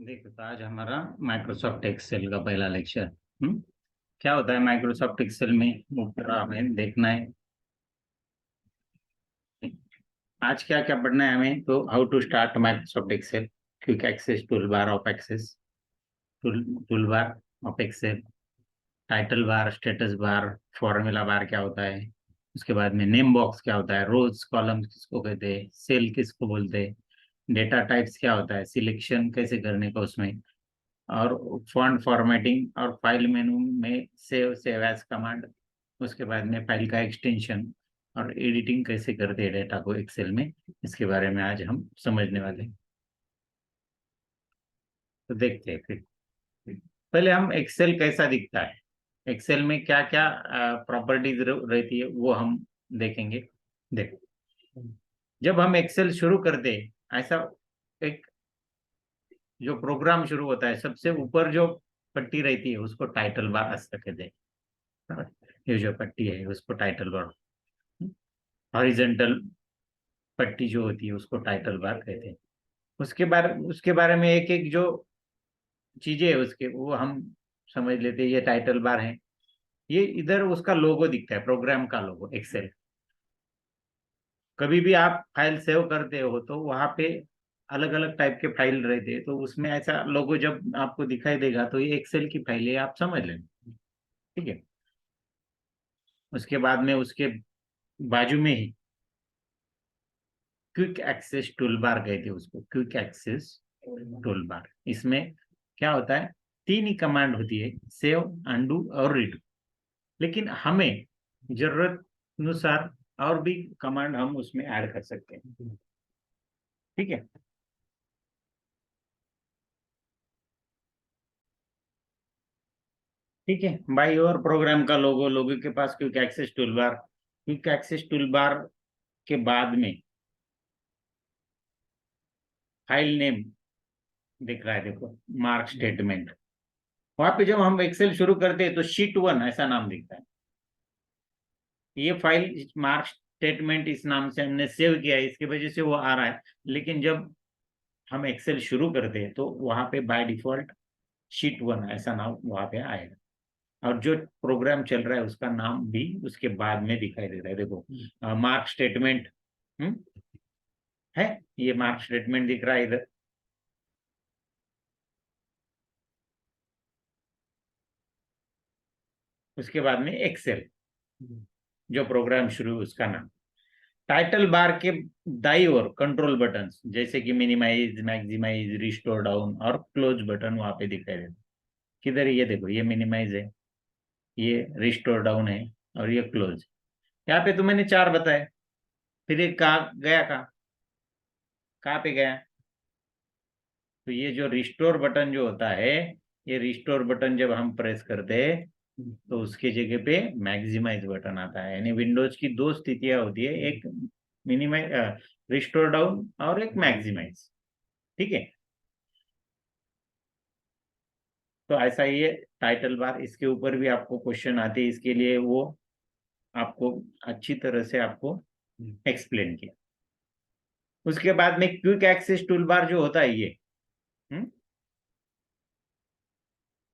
देखो तो आज हमारा माइक्रोसॉफ्ट एक्सेल का पहला लेक्चर। क्या होता है माइक्रोसॉफ्ट एक्सेल में, वो पूरा हमें देखना है। आज क्या क्या पढ़ना है हमें, तो how to start Microsoft Excel, quick access, tool bar of access, tool bar of Excel, title bar, status bar, formula bar क्या होता है, उसके बाद में नेम बॉक्स क्या होता है, रोज कॉलम किसको कहते हैं, सेल किसको बोलते हैं, डेटा टाइप्स क्या होता है, सिलेक्शन कैसे करने का उसमें, और फॉन्ट फॉर्मेटिंग, और फाइल मेनू में सेव एज कमांड, उसके बाद में फाइल का एक्सटेंशन, और एडिटिंग कैसे करते हैं डेटा को एक्सेल में, इसके बारे में आज हम समझने वाले हैं। तो देखते हैं फिर। पहले हम एक्सेल कैसा दिखता है, एक्सेल में क्या क्या प्रॉपर्टीज रहती है वो हम देखेंगे। देखो, जब हम एक्सेल शुरू करते हैं, ऐसा एक जो प्रोग्राम शुरू होता है, सबसे ऊपर जो पट्टी रहती है उसको टाइटल बार ऐसा कहते हैं। ये जो पट्टी है उसको टाइटल बार, हॉरिजेंटल पट्टी जो होती है उसको टाइटल बार कहते हैं। उसके बारे में एक एक जो चीजें है उसके वो हम समझ लेते हैं, ये टाइटल बार है। ये इधर उसका लोगो दिखता है, प्रोग्राम का लोगो एक्सेल। कभी भी आप फाइल सेव करते हो तो वहां पे अलग अलग टाइप के फाइल रहते हैं, तो उसमें ऐसा लोगो जब आपको दिखाई देगा तो ये एक्सेल की फाइल है, आप समझ लेंगे। ठीक है। उसके बाद में उसके बाजू में ही क्विक एक्सेस टूल बार कहते हैं उसको, क्विक एक्सेस टूल बार। इसमें क्या होता है, तीन ही कमांड होती है, सेव, अंडू और रीडू। लेकिन हमें जरूरत अनुसार और भी कमांड हम उसमें ऐड कर सकते हैं। ठीक है। ठीक है, बाई और प्रोग्राम का लोगो, लोगो के पास quick access tool bar, quick access tool bar के बाद में फाइल नेम दिख रहा है, देखो मार्क स्टेटमेंट। वहां पे जब हम एक्सेल शुरू करते हैं तो शीट 1 ऐसा नाम दिखता है। ये फाइल मार्क स्टेटमेंट इस नाम से हमने सेव किया है, इसकी वजह से वो आ रहा है। लेकिन जब हम एक्सेल शुरू करते हैं तो वहां पे बाय डिफॉल्ट शीट 1 ऐसा नाम वहां पे आएगा, और जो प्रोग्राम चल रहा है उसका नाम भी उसके बाद में दिखाई देता है। देखो मार्क स्टेटमेंट है, ये मार्क स्टेटमेंट दिख रहा है इधर। उसके बाद में एक्सेल, जो प्रोग्राम शुरू उसका नाम। टाइटल बार के दाई ओर कंट्रोल बटन, जैसे कि मिनिमाइज, मैक्सिमाइज, रिस्टोर डाउन और क्लोज बटन वहां पे दिखाई देते। किधर ये देखो, ये मिनिमाइज है, ये रिस्टोर डाउन है, और ये क्लोज। यहाँ पे तो मैंने चार बताए। फिर ये कहाँ गया, कहाँ पे गया, तो ये जो रिस्टोर बटन जो होता है, ये रिस्टोर बटन जब हम प्रेस करते हैं तो उसके जगह पे मैक्सिमाइज बटन आता है। यानी विंडोज की दो स्थितियां होती है, एक मिनिमाइज, रिस्टोर डाउन, और एक मैक्सिमाइज। ठीक है। तो ऐसा ये टाइटल बार, इसके ऊपर भी आपको क्वेश्चन आते हैं, इसके लिए वो आपको अच्छी तरह से आपको एक्सप्लेन किया। उसके बाद में क्विक एक्सेस टूल बार जो होता है ये, हम्म,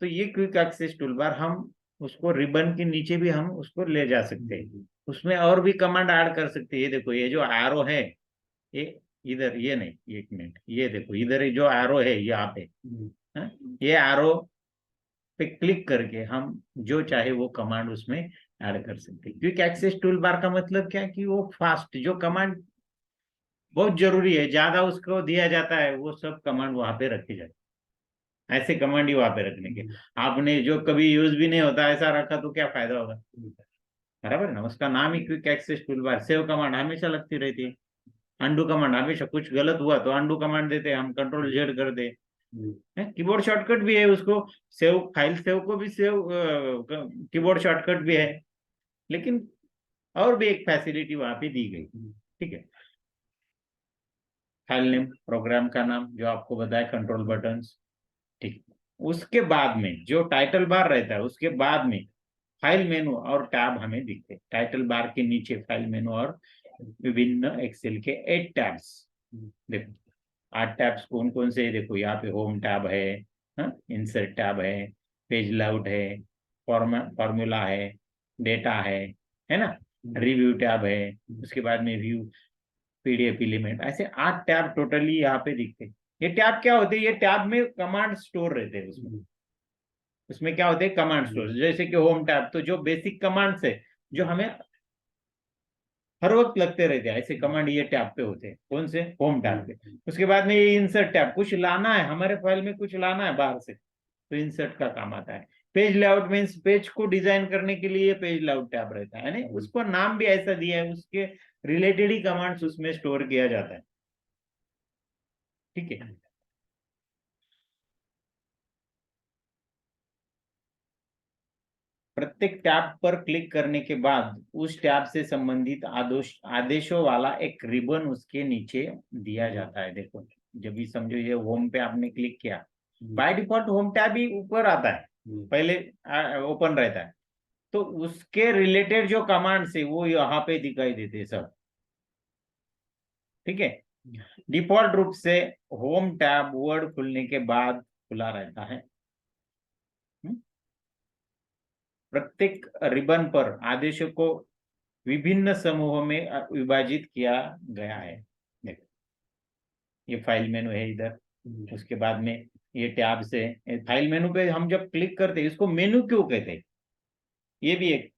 तो ये क्विक एक्सेस टूल बार हम उसको रिबन के नीचे भी हम उसको ले जा सकते हैं, उसमें और भी कमांड ऐड कर सकते हैं। ये देखो, ये जो एरो है, ये इधर, ये नहीं, एक मिनट, ये देखो इधर जो एरो है यहाँ पे, हाँ, ये एरो पे क्लिक करके हम जो चाहे वो कमांड उसमें ऐड कर सकते हैं। क्विक एक्सेस टूल बार का मतलब क्या है कि वो फास्ट, जो कमांड बहुत जरूरी है, ज्यादा उसको दिया जाता है, वो सब कमांड वहां पे रखे जाते हैं। ऐसे कमांड ही वहां पे रखने के, आपने जो कभी यूज भी नहीं होता ऐसा रखा तो क्या फायदा होगा। बराबर है ना, उसका नाम ही quick access tool bar. Save command हमेशा लगती रहती है, अंडू कमांड हमेशा, कुछ गलत हुआ तो अंडू कमांड देते हैं हम, कंट्रोल जेड कर दे। कीबोर्ड शॉर्टकट भी है उसको, सेव, फाइल सेव को भी सेव, कीबोर्ड शॉर्टकट भी है। लेकिन और भी एक फैसिलिटी वहां पे दी गई। ठीक है। फाइल नेम, प्रोग्राम का नाम जो आपको बताया, कंट्रोल बटन्स। ठीक। उसके बाद में जो टाइटल बार रहता है, उसके बाद में फाइल मेनू और टैब हमें दिखते हैं। टाइटल बार के नीचे फाइल मेनू और विभिन्न एक्सेल के 8 टैब्स। देखो, 8 टैब्स कौन कौन से है देखो, यहाँ पे होम टैब है, इंसर्ट टैब है, पेज लेआउट है, फॉर्मूला है, डेटा है ना, रिव्यू टैब है, उसके बाद में व्यू, पीडीएफ एलिमेंट, ऐसे 8 टैब टोटली यहाँ पे दिखते हैं। ये टैब क्या होते हैं, ये टैब में कमांड स्टोर रहते हैं, उसमें उसमें क्या होते हैं कमांड स्टोर, जैसे कि होम टैब तो जो बेसिक कमांड्स है जो हमें हर वक्त लगते रहते हैं, ऐसे कमांड ये टैब पे होते हैं, कौन से, होम टैब पे। उसके बाद में ये इंसर्ट टैब, कुछ लाना है हमारे फाइल में, कुछ लाना है बाहर से, तो इंसर्ट का काम आता है। पेज लेआउट मीन्स पेज को डिजाइन करने के लिए पेज लेआउट टैब रहता है, यानी उसको नाम भी ऐसा दिया है, उसके रिलेटेड ही कमांड्स उसमें स्टोर किया जाता है। ठीक है, प्रत्येक टैब पर क्लिक करने के बाद उस टैब से संबंधित आदेशों वाला एक रिबन उसके नीचे दिया जाता है। देखो, जब भी समझो ये होम पे आपने क्लिक किया, बाय डिफॉल्ट होम टैब ही ऊपर आता है, पहले ओपन रहता है, तो उसके रिलेटेड जो कमांड्स है वो यहाँ पे दिखाई देते हैं सब। ठीक है, डिफॉल्ट रूप से होम टैब वर्ड खुलने के बाद खुला रहता है। प्रत्येक रिबन पर आदेशों को विभिन्न समूहों में विभाजित किया गया है। देखो, ये फाइल मेनू है इधर, उसके बाद में ये टैब से फाइल मेनू पे हम जब क्लिक करते हैं, इसको मेनू क्यों कहते हैं, ये भी एक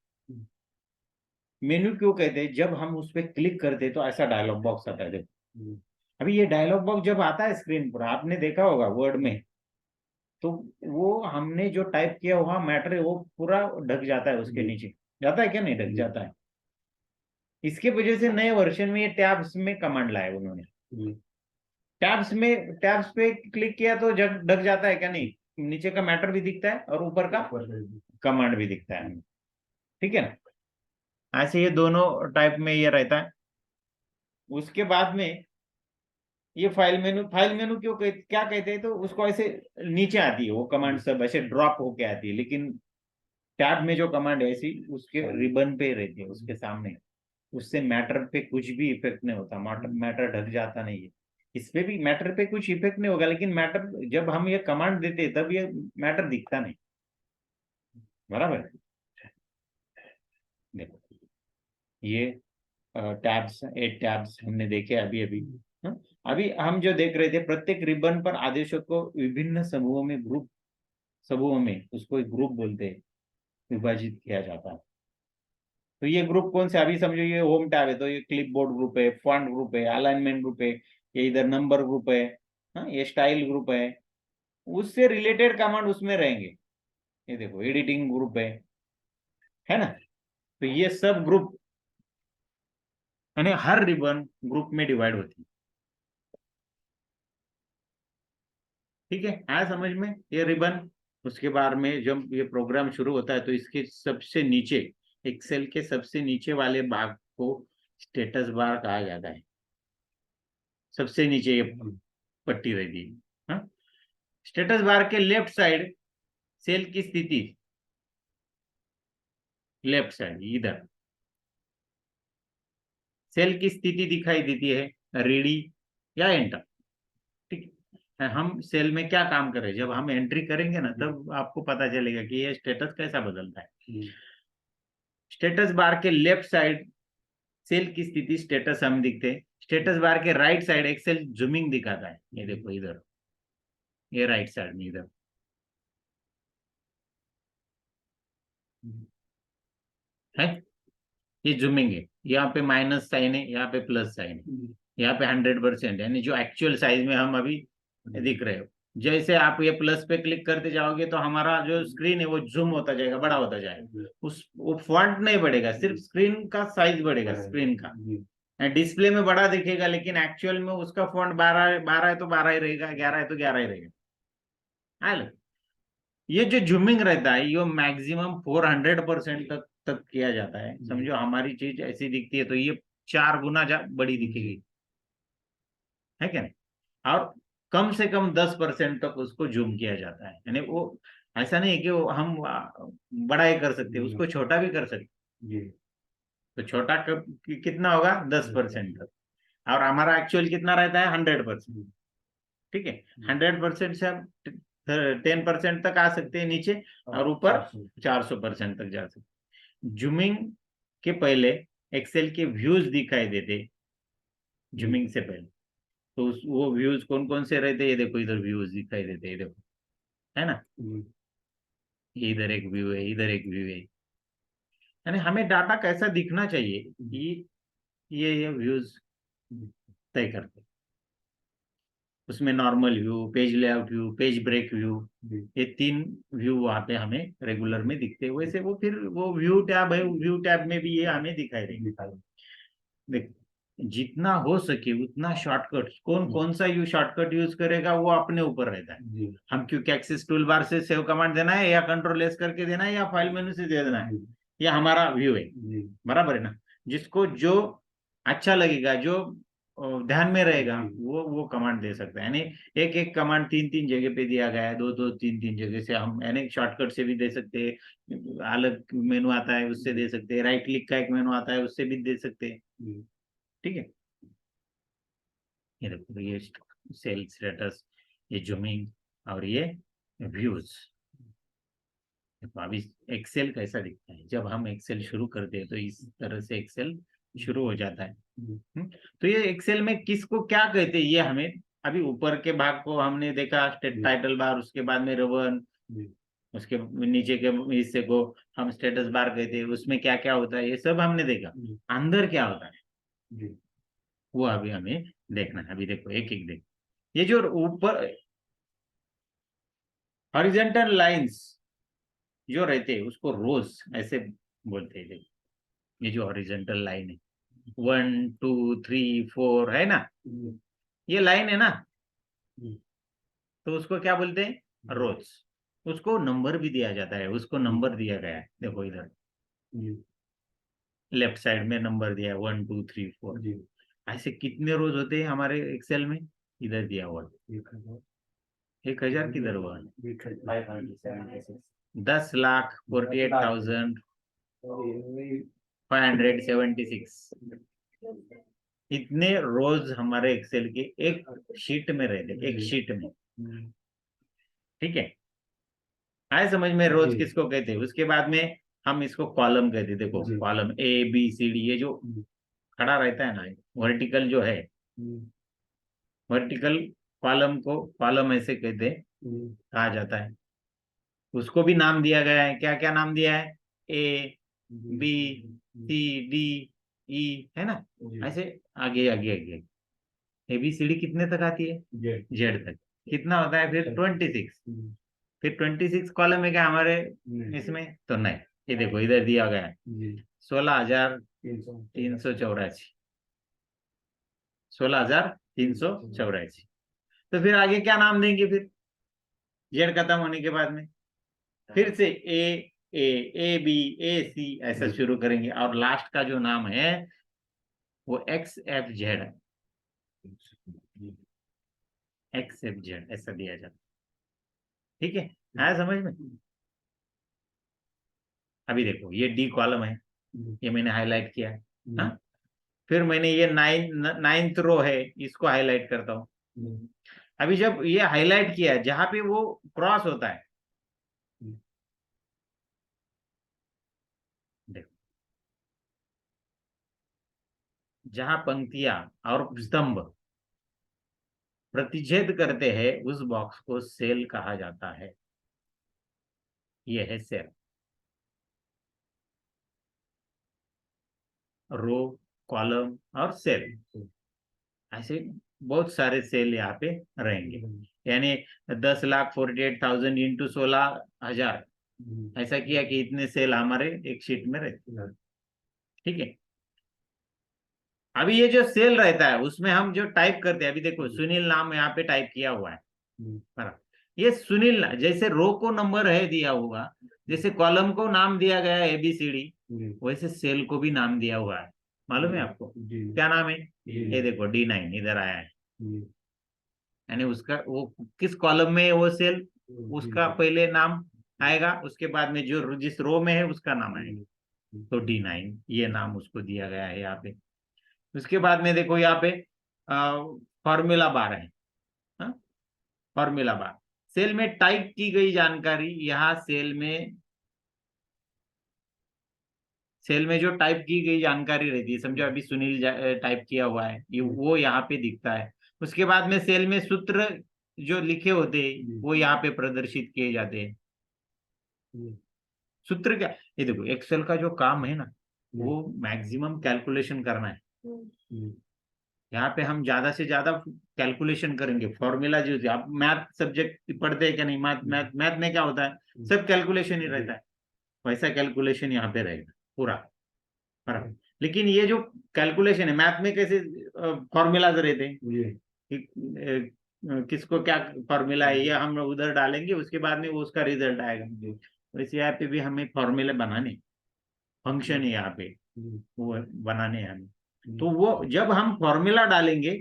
मेनू क्यों कहते हैं, जब हम उस पर क्लिक करते हैं तो ऐसा डायलॉग बॉक्स आता है। देखो, अभी ये डायलॉग बॉक्स जब आता है स्क्रीन पर, आपने देखा होगा वर्ड में, तो वो हमने जो टाइप किया हुआ मैटर है वो पूरा ढक जाता है, उसके नीचे जाता है क्या, नहीं ढक जाता है। इसके वजह से नए वर्जन में ये टैब्स में कमांड लाए उन्होंने, टैब्स पे क्लिक किया तो जब ढक जाता है क्या, नहीं, नीचे का मैटर भी दिखता है और ऊपर का कमांड भी दिखता है। ठीक है ना, ऐसे ये दोनों टाइप में ये रहता है। उसके बाद में ये फाइल मेनू क्यों क्या कहते हैं, तो उसको ऐसे नीचे आती है वो कमांड, सब ऐसे ड्रॉप होके आती है, लेकिन टैब में जो कमांड है ऐसी उसके रिबन पे रहती है, उसके सामने, उससे मैटर पे कुछ भी इफेक्ट नहीं होता, मैटर ढक जाता नहीं है। इस पे भी मैटर पे कुछ इफेक्ट नहीं होगा, लेकिन मैटर जब हम ये कमांड देते हैं तब ये मैटर दिखता नहीं। बराबर, देखो ये टैब्स, 8 टैब्स हमने देखे अभी अभी। अभी हम जो देख रहे थे, प्रत्येक रिबन पर आदेशों को विभिन्न समूहों में उसको एक ग्रुप बोलते हैं, विभाजित किया जाता है। तो ये ग्रुप कौन से, अभी समझो ये होम टैब है तो ये क्लिपबोर्ड ग्रुप है, फॉन्ट ग्रुप है, अलाइनमेंट ग्रुप है, ये इधर नंबर ग्रुप है, ये स्टाइल ग्रुप है, उससे रिलेटेड कमांड उसमें रहेंगे। ये देखो एडिटिंग ग्रुप है ना, तो ये सब ग्रुप, यानी हर रिबन ग्रुप में डिवाइड होती है। ठीक है, आया समझ में ये रिबन। उसके बाद में जब ये प्रोग्राम शुरू होता है तो इसके सबसे नीचे, एक्सेल के सबसे नीचे वाले भाग को स्टेटस बार कहा जाता है। सबसे नीचे ये पट्टी रहती है। हाँ? स्टेटस बार के लेफ्ट साइड सेल की स्थिति, लेफ्ट साइड इधर सेल की स्थिति दिखाई देती है, रेडी या एंटर। ठीक है, हम सेल में क्या काम कर रहे हैं, जब हम एंट्री करेंगे ना तब आपको पता चलेगा कि ये स्टेटस कैसा बदलता है। स्टेटस बार के लेफ्ट साइड सेल की स्थिति स्टेटस हम दिखते हैं, स्टेटस बार के राइट साइड एक्सेल जूमिंग दिखाता है। ये देखो इधर, ये राइट साइड में इधर है, ये जूमिंग है, यहाँ पे माइनस साइन है, यहाँ पे प्लस साइन है, यहाँ पे 100% यानी जो एक्चुअल साइज में हम अभी दिख रहे हो। जैसे आप ये प्लस पे क्लिक करते जाओगे तो हमारा जो स्क्रीन है वो जूम होता जाएगा, बड़ा होता जाएगा, उस वो फॉन्ट नहीं बढ़ेगा, सिर्फ स्क्रीन का साइज बढ़ेगा, स्क्रीन का डिस्प्ले में बड़ा दिखेगा, लेकिन एक्चुअल में उसका फॉन्ट 12 है तो 12 ही रहेगा, 11 है तो 11 ही रहेगा। हाल ये जो जूमिंग रहता है ये मैक्सिमम 400% तक किया जाता है। समझो हमारी चीज ऐसी दिखती है तो ये 4 गुना बड़ी दिखेगी, है क्या नहीं, और कम से कम 10% तक उसको जूम किया जाता है, यानी वो ऐसा नहीं है कि वो हम बड़ा ही कर सकते हैं, उसको छोटा भी कर सकते हैं। तो छोटा कितना होगा, 10% तक, और हमारा एक्चुअल कितना रहता है, 100%। ठीक है। 100% से हम 10% तक आ सकते हैं नीचे, और ऊपर 400% तक जा सकते। जूमिंग के पहले एक्सेल के व्यूज दिखाई देते, जूमिंग से पहले। तो वो व्यूज कौन कौन से रहते, ये देखो इधर व्यूज दिखाई देते, ये देखो, है ना, इधर एक व्यू है, इधर एक व्यू है। यानी हमें डाटा कैसा दिखना चाहिए, ये व्यूज तय करते हैं। उसमें normal view, page layout view, page break view, ये 3 व्यू वहां पे हमें रेगुलर में दिखते हैं। वैसे वो फिर वो व्यू टैब है, व्यू टैब में भी ये हमें दिखाई देंगे। देख, जितना हो सके उतना शॉर्टकट, कौन कौन सा शॉर्टकट यूज करेगा वो अपने ऊपर रहता है। हम क्योंकि एक्सेस टूल बार से सेव कमांड देना है, या कंट्रोल एस करके देना है, या फाइल मेनू से दे देना है, ये हमारा व्यू है। बराबर है ना। जिसको जो अच्छा लगेगा, जो ध्यान में रहेगा, वो कमांड दे सकता है। यानी एक एक कमांड 3 3 जगह पे दिया गया है, 2 2 3 3 जगह से हम, यानी शॉर्टकट से भी दे सकते हैं, अलग मेनू आता है उससे दे सकते हैं, राइट क्लिक का एक मेनू आता है उससे भी दे सकते हैं। ठीक है। ये देखो, ये सेल स्टेटस, ये जूमिंग, और ये व्यूज। देखो अभी एक्सेल कैसा दिखता है, जब हम एक्सेल शुरू करते हैं तो इस तरह से एक्सेल शुरू हो जाता है। तो ये एक्सेल में किसको क्या कहते हैं, ये हमें अभी ऊपर के भाग को हमने देखा, टाइटल बार, उसके बाद में रिबन, उसके नीचे के हिस्से को हम स्टेटस बार कहते हैं, उसमें क्या क्या होता है ये सब हमने देखा। अंदर क्या होता है वो अभी हमें देखना है। अभी देखो एक एक देख, ये जो ऊपर हॉरिजॉन्टल लाइंस जो रहते हैं उसको रोज ऐसे बोलते हैं। देखो ये जो हॉरिजॉन्टल लाइन है, 1 2 3 4 है ना, ये लाइन है ना, तो उसको क्या बोलते हैं, रोज। उसको नंबर भी दिया जाता है, उसको नंबर दिया गया है, देखो इधर लेफ्ट साइड में नंबर दिया है 1 2 3 4। ऐसे कितने रोज होते हैं हमारे एक्सेल में, इधर दिया हुआ 1000 किधर हुआ, 10,48,576 इतने रोज हमारे एक्सेल के एक शीट में रहते, एक शीट में। ठीक है, आए समझ में, रोज किसको कहते हैं। उसके बाद में हम इसको कॉलम कहते हैं। देखो कॉलम ABCD, ये जो खड़ा रहता है ना, वर्टिकल जो है, वर्टिकल कॉलम को कॉलम ऐसे कहते हैं, कहा जाता है। उसको भी नाम दिया गया है, क्या क्या नाम दिया है, ABCDE, है ना, ऐसे आगे आगे आगे। ABCD कितने तक आती है, जेड तक। कितना होता है फिर 26। फिर 26 कॉलम में क्या हमारे इसमें, तो नहीं, ये देखो इधर दिया गया है 16,384, 16,384। तो फिर आगे क्या नाम देंगे, फिर जेड खत्म होने के बाद में फिर से A B A C ऐसा शुरू करेंगे, और लास्ट का जो नाम है वो XFZ, XFZ ऐसा दिया जाता है। ठीक है, आया समझ में। अभी देखो ये D कॉलम है, ये मैंने हाईलाइट किया है। हाँ, फिर मैंने ये 9th रो है, इसको हाईलाइट करता हूँ। अभी जब ये हाईलाइट किया है, जहां पे वो क्रॉस होता है, देखो जहां पंक्तियां और स्तंभ प्रतिच्छेद करते हैं, उस बॉक्स को सेल कहा जाता है। ये है सेल। रो, कॉलम और सेल, ऐसे बहुत सारे सेल यहाँ पे रहेंगे। यानी 10,48,000 इंटू 16,000, ऐसा किया कि इतने सेल हमारे एक शीट में रहते। ठीक है, अभी ये जो सेल रहता है उसमें हम जो टाइप करते हैं, अभी देखो सुनील नाम यहाँ पे टाइप किया हुआ है, बराबर। ये सुनील जैसे रो को नंबर है दिया हुआ, जैसे कॉलम को नाम दिया गया है ABCD, वैसे सेल को भी नाम दिया हुआ है। मालूम है आपको क्या नाम है, ये देखो D9 इधर आया है। यानी उसका वो किस कॉलम में है वो सेल, उसका पहले नाम आएगा, उसके बाद में जो जिस रो में है उसका नाम आएगा। तो D9 ये नाम उसको दिया गया है यहाँ पे। उसके बाद में देखो यहाँ पे फॉर्मूला बार है। हाँ? Formula bar. सेल में टाइप की गई जानकारी, यहाँ सेल में जो टाइप की गई जानकारी रहती है, समझो अभी सुनील टाइप किया हुआ है, ये वो यहाँ पे दिखता है। उसके बाद में सेल में सूत्र जो लिखे होते हैं वो यहाँ पे प्रदर्शित किए जाते हैं। सूत्र क्या, ये देखो एक्सेल का जो काम है ना, वो मैक्सिमम कैलकुलेशन करना है। यहाँ पे हम ज्यादा से ज्यादा कैलकुलेशन करेंगे। फॉर्मूला जो आप मैथ सब्जेक्ट पढ़ते हैं क्या नहीं, मैथ में क्या होता है, सब कैलकुलेशन ही रहता है, वैसा कैलकुलेशन यहाँ पे रहेगा पूरा। बराबर। लेकिन ये जो कैलकुलेशन है मैथ में, कैसे फॉर्मूलाज रहते हैं किसको क्या फॉर्मूला है, ये हम उधर डालेंगे, उसके बाद में वो उसका रिजल्ट आएगा। वैसे यहाँ पे भी हमें फॉर्मूले बनाने, फंक्शन है यहाँ पे वो बनाने हैं हमें। तो वो जब हम फॉर्मूला डालेंगे,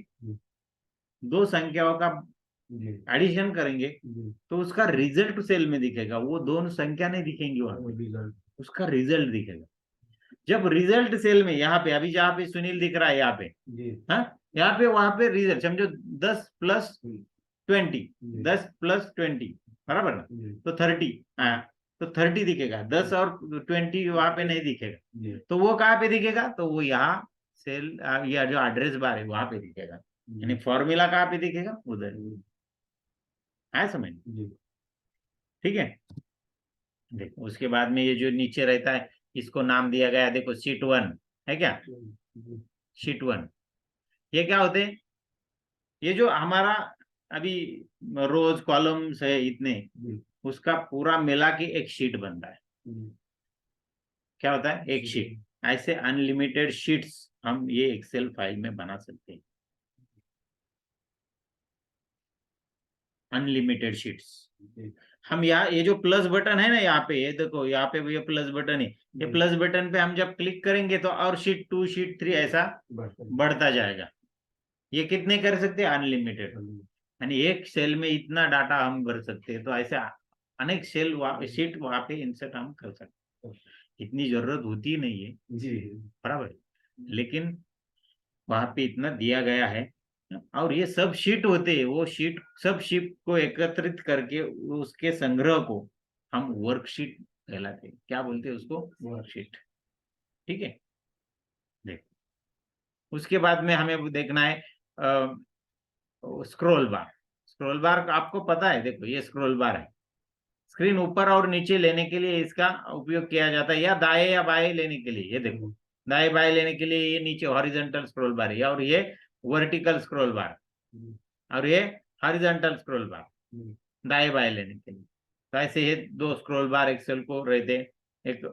दो संख्याओं का एडिशन करेंगे, तो उसका रिजल्ट सेल में दिखेगा, वो दोनों संख्या नहीं दिखेंगी वहां, उसका रिजल्ट दिखेगा। जब रिजल्ट सेल में, यहाँ पे अभी जहाँ पे सुनील दिख रहा है यहाँ पे, हाँ यहाँ पे, वहां पे रिजल्ट समझो 10+20, 10+20 बराबर ना, तो 30, हाँ तो 30 दिखेगा, 10 और 20 वहां पे नहीं दिखेगा। तो वो कहाँ पे दिखेगा, तो वो यहाँ सेल, या जो एड्रेस बार है वहां पे दिखेगा, यानी फॉर्मूला कहाँ पे दिखेगा, उधर। है समझ, ठीक है। देखो उसके बाद में ये जो नीचे रहता है, इसको नाम दिया गया, देखो शीट 1 है क्या, शीट 1, ये क्या होते हैं, ये जो हमारा अभी रोज कॉलम्स है इतने, उसका पूरा मिला के एक शीट बनता है। क्या होता है, एक शीट। ऐसे अनलिमिटेड शीट्स हम ये एक्सेल फाइल में बना सकते हैं, अनलिमिटेड शीट्स। हम यहाँ ये जो प्लस बटन है ना यहाँ पे, ये देखो यहाँ पे ये प्लस बटन है, ये प्लस बटन पे हम जब क्लिक करेंगे तो और शीट 2 शीट 3 ऐसा बढ़ता जाएगा। ये कितने कर सकते हैं, अनलिमिटेड, यानी एक सेल में इतना डाटा हम भर सकते हैं। तो ऐसे अनेक शीट वहां पे इंसर्ट हम कर सकते हैं, इतनी जरूरत होती नहीं है जी, बराबर। लेकिन वहां पे इतना दिया गया है, और ये सब शीट होते हैं, वो शीट सब शीट को एकत्रित करके उसके संग्रह को हम वर्कशीट कहलाते हैं। क्या बोलते हैं उसको, वर्कशीट, ठीक है। देख उसके बाद में हमें देखना है स्क्रॉल बार। स्क्रॉल बार आपको पता है, देखो ये स्क्रॉल बार है, स्क्रीन ऊपर और नीचे लेने के लिए इसका उपयोग किया जाता है, या दाएं या बाएं लेने के लिए, ये देखो दाएं बाएं लेने के लिए ये नीचे हॉरिजॉन्टल स्क्रॉल बार है, और ये वर्टिकल स्क्रॉल बार, और ये हॉरिजॉन्टल स्क्रॉल बार दाएं बाएं लेने के लिए। तो ऐसे ये दो स्क्रॉल बार एक्सेल को रहते, एक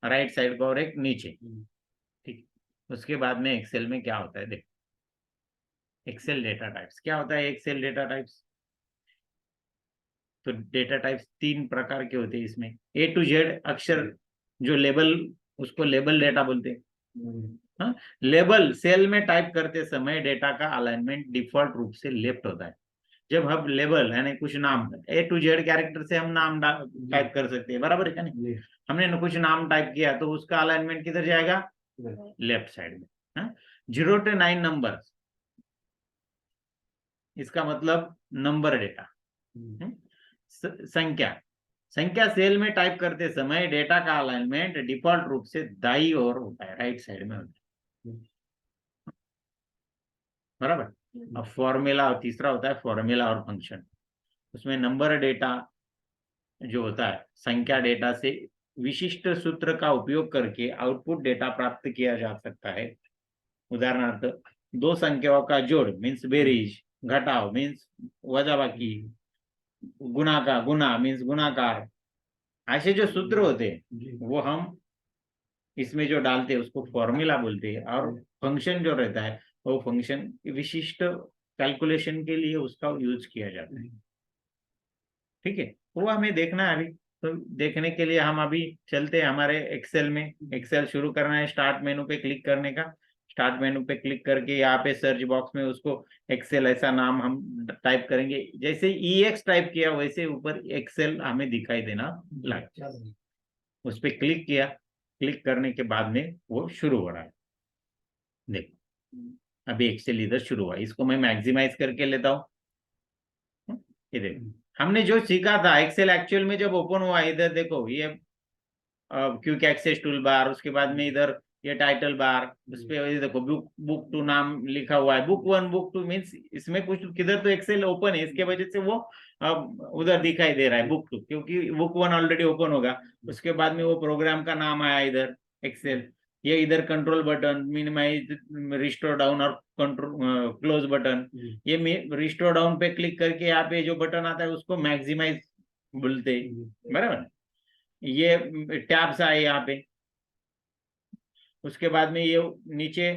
राइट साइड को और एक नीचे, ठीक। उसके बाद में एक्सेल में क्या होता है, देखो एक्सेल डेटा टाइप्स क्या होता है। एक्सेल डेटा टाइप्स, तो डेटा टाइप्स 3 प्रकार के होते हैं इसमें। A to Z अक्षर जो लेबल, उसको लेबल डेटा बोलते हैं। हाँ, लेबल सेल में टाइप करते समय डेटा का अलाइनमेंट डिफॉल्ट रूप से लेफ्ट होता है। जब हम लेबल यानी कुछ नाम A to Z कैरेक्टर से हम नाम टाइप कर सकते हैं, बराबर है क्या नहीं, हमने कुछ नाम टाइप किया तो उसका अलाइनमेंट किधर जाएगा, लेफ्ट साइड में। 0 to 9 नंबर, इसका मतलब नंबर डेटा। संख्या, संख्या सेल में टाइप करते समय डेटा का अलाइनमेंट डिफॉल्ट रूप से दाई ओर होता है, राइट साइड में होता है, बराबर। अब फॉर्मूला, तीसरा होता है फॉर्मूला और फंक्शन। उसमें नंबर डेटा जो होता है, संख्या डेटा से विशिष्ट सूत्र का उपयोग करके आउटपुट डेटा प्राप्त किया जा सकता है। उदाहरणार्थ, दो संख्याओं का जोड़ मीन्स बेरीज, घटाव मीन्स वजाबाकी, गुणा का गुना मीन्स गुणाकार, ऐसे जो सूत्र होते हैं वो हम इसमें जो डालते हैं उसको फॉर्मूला बोलते हैं। और फंक्शन जो रहता है वो फंक्शन विशिष्ट कैलकुलेशन के लिए उसका यूज किया जाता है, ठीक है। वो हमें देखना है अभी, तो देखने के लिए हम अभी चलते हैं हमारे एक्सेल में। एक्सेल शुरू करना है, स्टार्ट मेनू पे क्लिक करने का, स्टार्ट मेनू पे क्लिक करके यहाँ पे सर्च बॉक्स में उसको एक्सेल ऐसा नाम हम टाइप करेंगे, जैसे EX टाइप किया वैसे ऊपर एक्सेल हमें दिखाई देना लगा। उस पर क्लिक किया, क्लिक करने के बाद में वो शुरू हो रहा है। देखो अभी एक्सेल इधर शुरू हुआ, इसको मैं मैक्सिमाइज करके लेता हूँ, ये देखो हमने जो सीखा था एक्सेल एक्चुअल में जब ओपन हुआ, इधर देखो ये क्विक एक्सेस टूल बार, उसके बाद में इधर ये टाइटल बार, उस पे ये देखो बुक बुक टू नाम लिखा हुआ है, book one book two means इसमें कुछ किधर तो एक्सेल ओपन है, इसके वजह से वो उधर दिखाई दे रहा है बुक टू, क्योंकि बुक वन ऑलरेडी ओपन होगा। उसके बाद में वो प्रोग्राम का नाम आया इधर एक्सेल, ये इधर control button minimise restore down और कंट्रोल क्लोज बटन, ये रिस्टोर डाउन पे क्लिक करके यहाँ पे जो बटन आता है उसको मैक्सिमाइज बोलते, बराबर। ये टैब्स आए यहाँ पे, उसके बाद में ये नीचे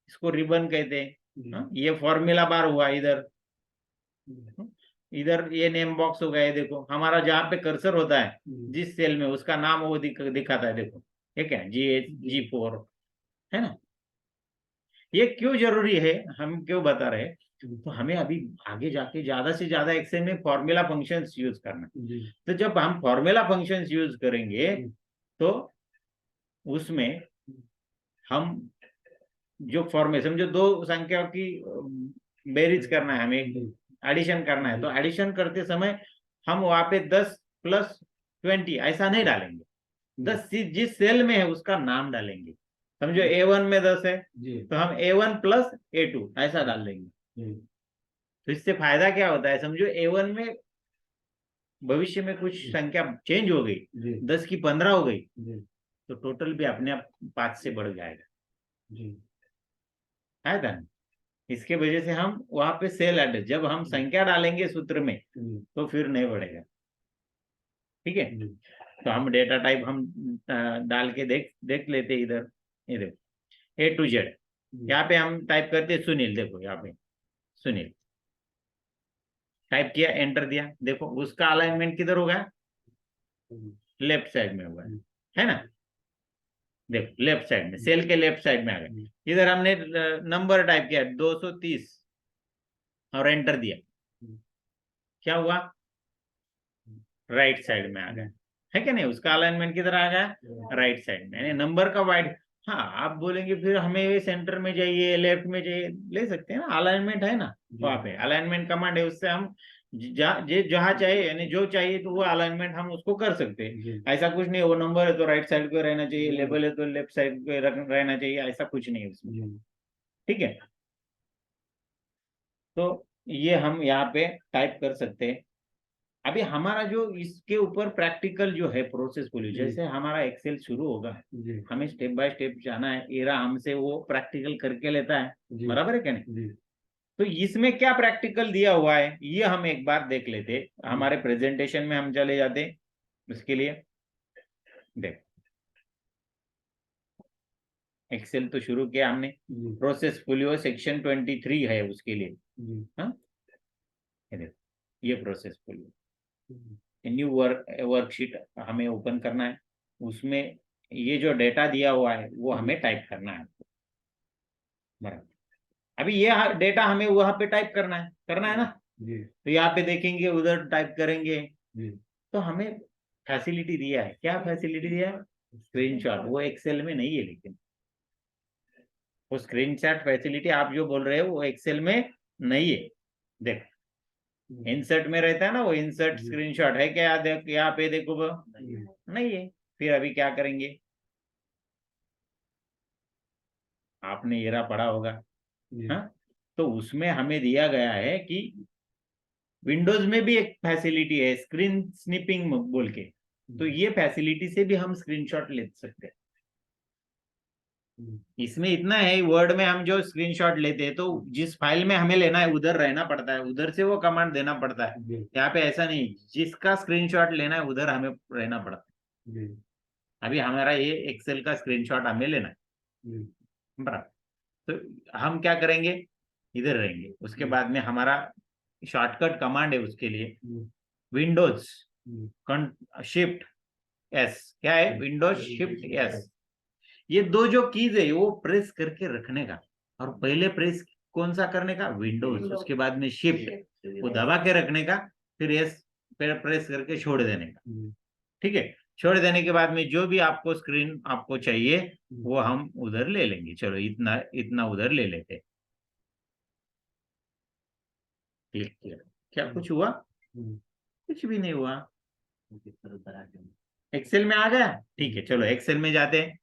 इसको रिबन कहते हैं, ये फॉर्मूला बार हुआ इधर, इधर ये नेम बॉक्स हो गया, ये देखो हमारा जहाँ पे कर्सर होता है जिस सेल में उसका नाम वो दिखाता है, देखो ये क्या है G4 है ना। ये क्यों जरूरी है, हम क्यों बता रहे हैं, तो हमें अभी आगे जाके ज्यादा से ज्यादा एक्सेल में फॉर्मूला फंक्शंस यूज करना, तो जब हम फॉर्मूला फंक्शंस यूज करेंगे तो उसमें हम जो फॉर्मेशन जो दो संख्याओं की बेरीज करना है, हमें एडिशन करना है, तो एडिशन करते समय हम वहां पे 10 + 20 ऐसा नहीं डालेंगे, 10 जिस सेल में है उसका नाम डालेंगे। समझो A1 में 10 है तो हम A1 + A2 ऐसा डाल देंगे। तो इससे फायदा क्या होता है, समझो A1 में भविष्य में कुछ संख्या चेंज हो गई, 10 की 15 हो गई, तो टोटल भी अपने आप 5 से बढ़ जाएगा, है ना। इसके वजह से हम वहां पे सेल एड, जब हम संख्या डालेंगे सूत्र में तो फिर नहीं बढ़ेगा, ठीक है। तो हम डेटा टाइप हम डाल के देख लेते इधर, ये देखो A to Z, यहाँ पे हम टाइप करते हैं सुनील, देखो यहाँ पे सुनील टाइप किया, एंटर दिया, देखो उसका अलाइनमेंट किधर होगा, लेफ्ट साइड में होगा, है ना। देखो लेफ्ट साइड में, सेल के लेफ्ट साइड में आ गया। इधर हमने नंबर टाइप किया 230 और एंटर दिया, क्या हुआ, राइट साइड में आ गया, है क्या नहीं, उसका अलाइनमेंट किधर आ गया, राइट साइड में, नंबर का वाइड। हाँ आप बोलेंगे फिर हमें सेंटर में चाहिए, लेफ्ट में चाहिए, ले सकते हैं ना, अलाइनमेंट है ना वहाँ पे, अलाइनमेंट कमांड है, उससे हम जहाँ चाहिए यानी जो चाहिए तो वो अलाइनमेंट हम उसको कर सकते हैं। ऐसा कुछ नहीं, वो नंबर है तो राइट साइड पे रहना चाहिए, लेबल है तो लेफ्ट साइड पे रहना चाहिए, ऐसा कुछ नहीं है उसमें, ठीक है। तो ये हम यहाँ पे टाइप कर सकते हैं। अभी हमारा जो इसके ऊपर प्रैक्टिकल जो है प्रोसेस बोली, जैसे हमारा एक्सेल शुरू होगा, हमें स्टेप बाय स्टेप जाना है, एरा हमसे वो प्रैक्टिकल करके लेता है, बराबर है क्या नहीं। तो इसमें क्या प्रैक्टिकल दिया हुआ है ये हम एक बार देख लेते, हमारे प्रेजेंटेशन में हम चले जाते उसके लिए। देख एक्सेल तो शुरू किया हमने, प्रोसेस फोलियो सेक्शन 23 है उसके लिए, हाँ ये प्रोसेस फोलियो, न्यू वर्कशीट हमें ओपन करना है, उसमें ये जो डेटा दिया हुआ है वो हमें टाइप करना है, बराबर। अभी ये डेटा हमें वहां पे टाइप करना है ना, तो यहाँ पे देखेंगे उधर टाइप करेंगे, तो हमें फैसिलिटी दिया है, क्या फैसिलिटी दिया है, स्क्रीनशॉट, वो एक्सेल में नहीं है, लेकिन वो स्क्रीनशॉट फैसिलिटी आप जो बोल रहे हो वो एक्सेल में नहीं है। देख इंसर्ट में रहता है ना वो, इंसर्ट स्क्रीनशॉट है क्या, देख यहाँ पे देखो वो नहीं है। फिर अभी क्या करेंगे, आपने एरा पढ़ा होगा, हाँ, तो उसमें हमें दिया गया है कि विंडोज में भी एक फैसिलिटी है स्क्रीन स्निपिंग बोल के, तो ये फैसिलिटी से भी हम स्क्रीनशॉट ले सकते हैं। इसमें इतना है, वर्ड में हम जो स्क्रीनशॉट लेते हैं तो जिस फाइल में हमें लेना है उधर रहना पड़ता है, उधर से वो कमांड देना पड़ता है। यहाँ पे ऐसा नहीं, जिसका स्क्रीनशॉट लेना है उधर हमें रहना पड़ता है। अभी हमारा ये एक्सेल का स्क्रीनशॉट हमें लेना है, बराबर। तो हम क्या करेंगे, इधर रहेंगे, उसके बाद में हमारा शॉर्टकट कमांड है उसके लिए विंडोज शिफ्ट एस, क्या है, विंडोज शिफ्ट एस, ये दो जो कीज है वो प्रेस करके रखने का, और पहले प्रेस कौन सा करने का, विंडोज, उसके बाद में शिफ्ट वो दबा के रखने का, फिर एस प्रेस करके छोड़ देने का, ठीक है। छोड़ देने के बाद में जो भी आपको स्क्रीन आपको चाहिए वो हम उधर ले लेंगे, चलो इतना इतना उधर ले लेते, क्लिक किया, क्या कुछ हुआ, कुछ भी नहीं हुआ। एक्सेल में आ गया, ठीक है, चलो एक्सेल में जाते हैं।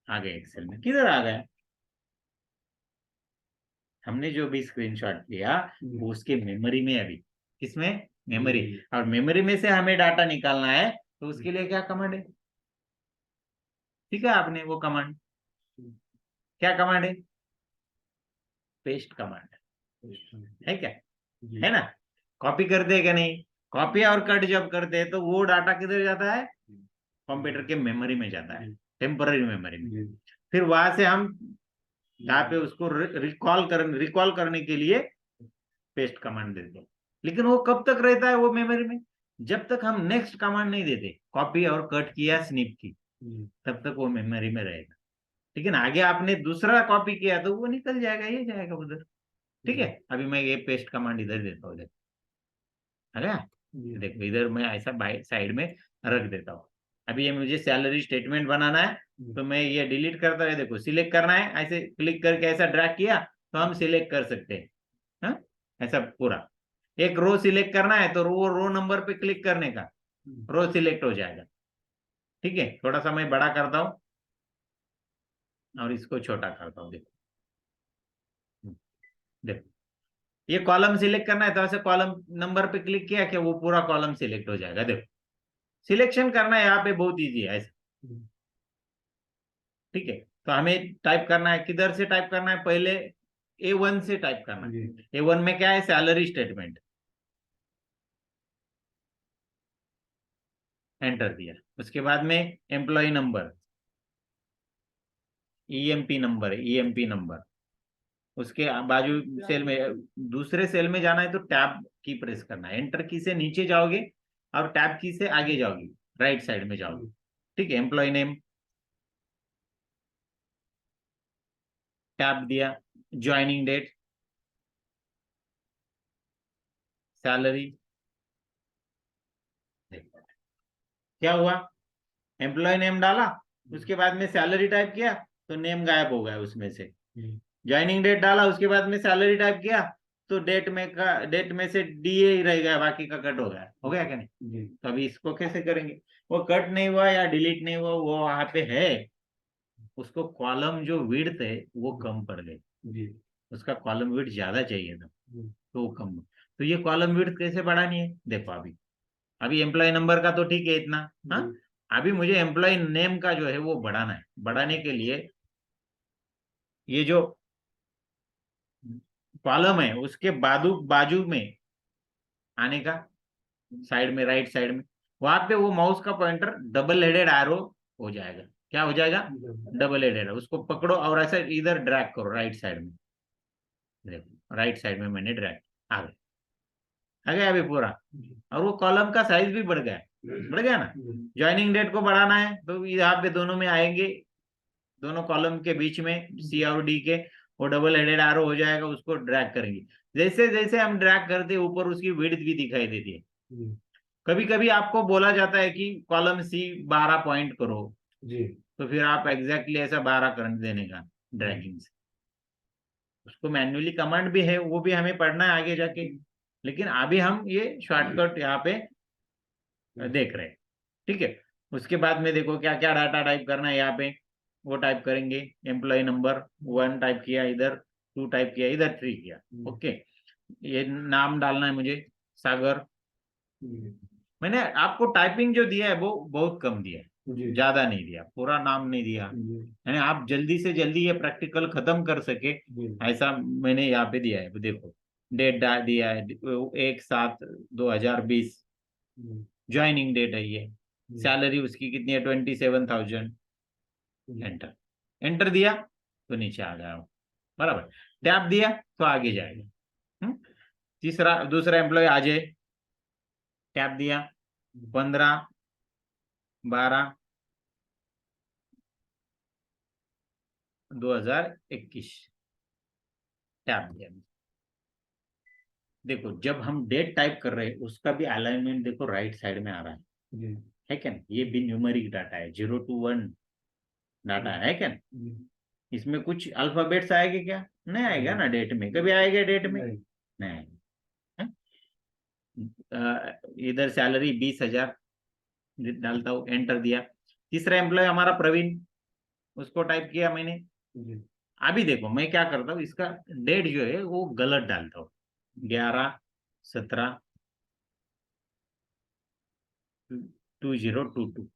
आ गए एक्सेल में, किधर आ गया? हमने जो भी स्क्रीनशॉट लिया वो उसके मेमोरी में अभी। किसमें? मेमोरी। और मेमोरी में से हमें डाटा निकालना है, तो उसके लिए क्या कमांड है? ठीक है, आपने वो कमांड, क्या कमांड है? पेस्ट कमांड है क्या? है ना? कॉपी करते हैं क्या? नहीं। कॉपी और कट जब करते हैं तो वो डाटा किधर जाता है? कंप्यूटर के मेमोरी में जाता है, टेम्पररी मेमोरी में। फिर वहां से हम यहाँ पे उसको रिकॉल करने के लिए पेस्ट कमांड देते हैं। लेकिन वो कब तक रहता है वो मेमोरी में? जब तक हम नेक्स्ट कमांड नहीं देते, कॉपी और कट की या स्निप की, तब तक वो मेमोरी में रहेगा। लेकिन आगे आपने दूसरा कॉपी किया तो वो निकल जाएगा, ये जाएगा उधर। ठीक है, अभी मैं ये पेस्ट कमांड इधर देता हूँ, है ना? देखो इधर मैं ऐसा बाई साइड में रख देता हूँ। अभी ये मुझे सैलरी स्टेटमेंट बनाना है, तो मैं ये डिलीट करता है। देखो सिलेक्ट करना है, ऐसे क्लिक करके ऐसा ड्रैग किया तो हम सिलेक्ट कर सकते हैं। हाँ, ऐसा पूरा एक रो सिलेक्ट करना है तो रो नंबर पे क्लिक करने का रो सिलेक्ट हो जाएगा। ठीक है, थोड़ा सा मैं बड़ा करता हूँ और इसको छोटा करता हूँ। देखो देखो, ये कॉलम सिलेक्ट करना है तो ऐसे कॉलम नंबर पे क्लिक किया कि वो पूरा कॉलम सिलेक्ट हो जाएगा। देखो सिलेक्शन करना है यहाँ पे बहुत इजी है ऐसा। ठीक है, तो हमें टाइप करना है, किधर से टाइप करना है? पहले A1 से टाइप करना है। A1 में क्या है? Salary statement. एंटर दिया, उसके बाद में एम्प्लॉय नंबर, ईएमपी नंबर है, ईएमपी नंबर। उसके बाजू सेल में, दूसरे सेल में जाना है तो टैब की प्रेस करना है, एंटर की से नीचे जाओगे और टैब की से आगे जाओगे, राइट साइड में जाओगे। ठीक है, एम्प्लॉय नेम, टैब दिया, ज्वाइनिंग डेट, सैलरी। क्या हुआ? एम्प्लॉय नेम डाला, उसके बाद में सैलरी टाइप किया तो नेम गायब हो गया उसमें से। ज्वाइनिंग डेट डाला, उसके बाद में सैलरी टाइप किया तो डेट में से डीए ही रह गया, बाकी का कट हो गया क्या? नहीं। तो अभी इसको कैसे करेंगे? वो कट नहीं हुआ या डिलीट नहीं हुआ, वो वहां पे है, उसको कॉलम जो विड्थ है वो कम पड़ गई। उसका कॉलम विड्थ ज्यादा चाहिए था तो वो कम। तो ये कॉलम विड्थ कैसे बढ़ानी है? देखो अभी, एम्प्लॉय नंबर का तो ठीक है इतना। हाँ, अभी मुझे एम्प्लॉय नेम का जो है वो बढ़ाना है। बढ़ाने के लिए ये जो कॉलम है उसके बाजू बाजू में आने का, साइड में, राइट साइड में, वहां पे वो माउस का पॉइंटर डबल हेडेड एरो हो जाएगा। क्या हो जाएगा? Double headed. उसको पकड़ो और ऐसे इधर ड्रैग करो राइट साइड में। देखो राइट साइड में मैंने ड्रैग, आ गया, आ गया अभी पूरा। और वो कॉलम का साइज भी बढ़ गया ना। ज्वाइनिंग डेट को बढ़ाना है तो यहाँ पे दोनों में आएंगे, दोनों कॉलम के बीच में सी और डी के, वो डबल हेडेड आरो हो जाएगा, उसको ड्रैग करेंगे। जैसे जैसे हम ड्रैग करते हैं ऊपर उसकी विड्थ भी दिखाई देती है। कभी कभी आपको बोला जाता है कि कॉलम सी 12 पॉइंट करो, तो फिर आप एग्जैक्टली ऐसा 12 करंट देने का ड्रैगिंग से। उसको मैन्युअली कमांड भी है, वो भी हमें पढ़ना है आगे जाके, लेकिन अभी हम ये शॉर्टकट यहाँ पे देख रहे हैं। ठीक है, उसके बाद में देखो क्या क्या डाटा टाइप करना है यहाँ पे, वो टाइप करेंगे। एम्प्लॉय नंबर 1 टाइप किया इधर, 2 टाइप किया इधर, 3 किया। ओके, ये नाम डालना है मुझे, सागर। मैंने आपको टाइपिंग जो दिया है वो बहुत कम दिया है, ज्यादा नहीं दिया, पूरा नाम नहीं दिया, यानी आप जल्दी से जल्दी ये प्रैक्टिकल खत्म कर सके, ऐसा मैंने यहाँ पे दिया है। देखो डेट दिया है 1/7/2020, ज्वाइनिंग डेट है ये, सैलरी उसकी कितनी है? 27,000। एंटर, एंटर दिया तो नीचे आ गया बराबर। टैब दिया तो आगे जाएगा। तीसरा दूसरा एम्प्लॉय आ जाए, टैब दिया 15/12/2021, टैब दिया। देखो जब हम डेट टाइप कर रहे हैं उसका भी अलाइनमेंट देखो राइट साइड में आ रहा है क्या ना? ये भी न्यूमेरिक डाटा है, 0 to 1 डाटा है क्या ना? इसमें कुछ अल्फाबेट्स आएंगे क्या? नहीं आएगा ना डेट में, कभी आएगा डेट में? नहीं आएगा। इधर सैलरी 20,000 डालता हूँ, एंटर दिया। तीसरा एम्प्लॉय हमारा प्रवीण, उसको टाइप किया मैंने। अभी देखो मैं क्या करता हूँ, इसका डेट जो है वो गलत डालता हूँ, 11/17/2022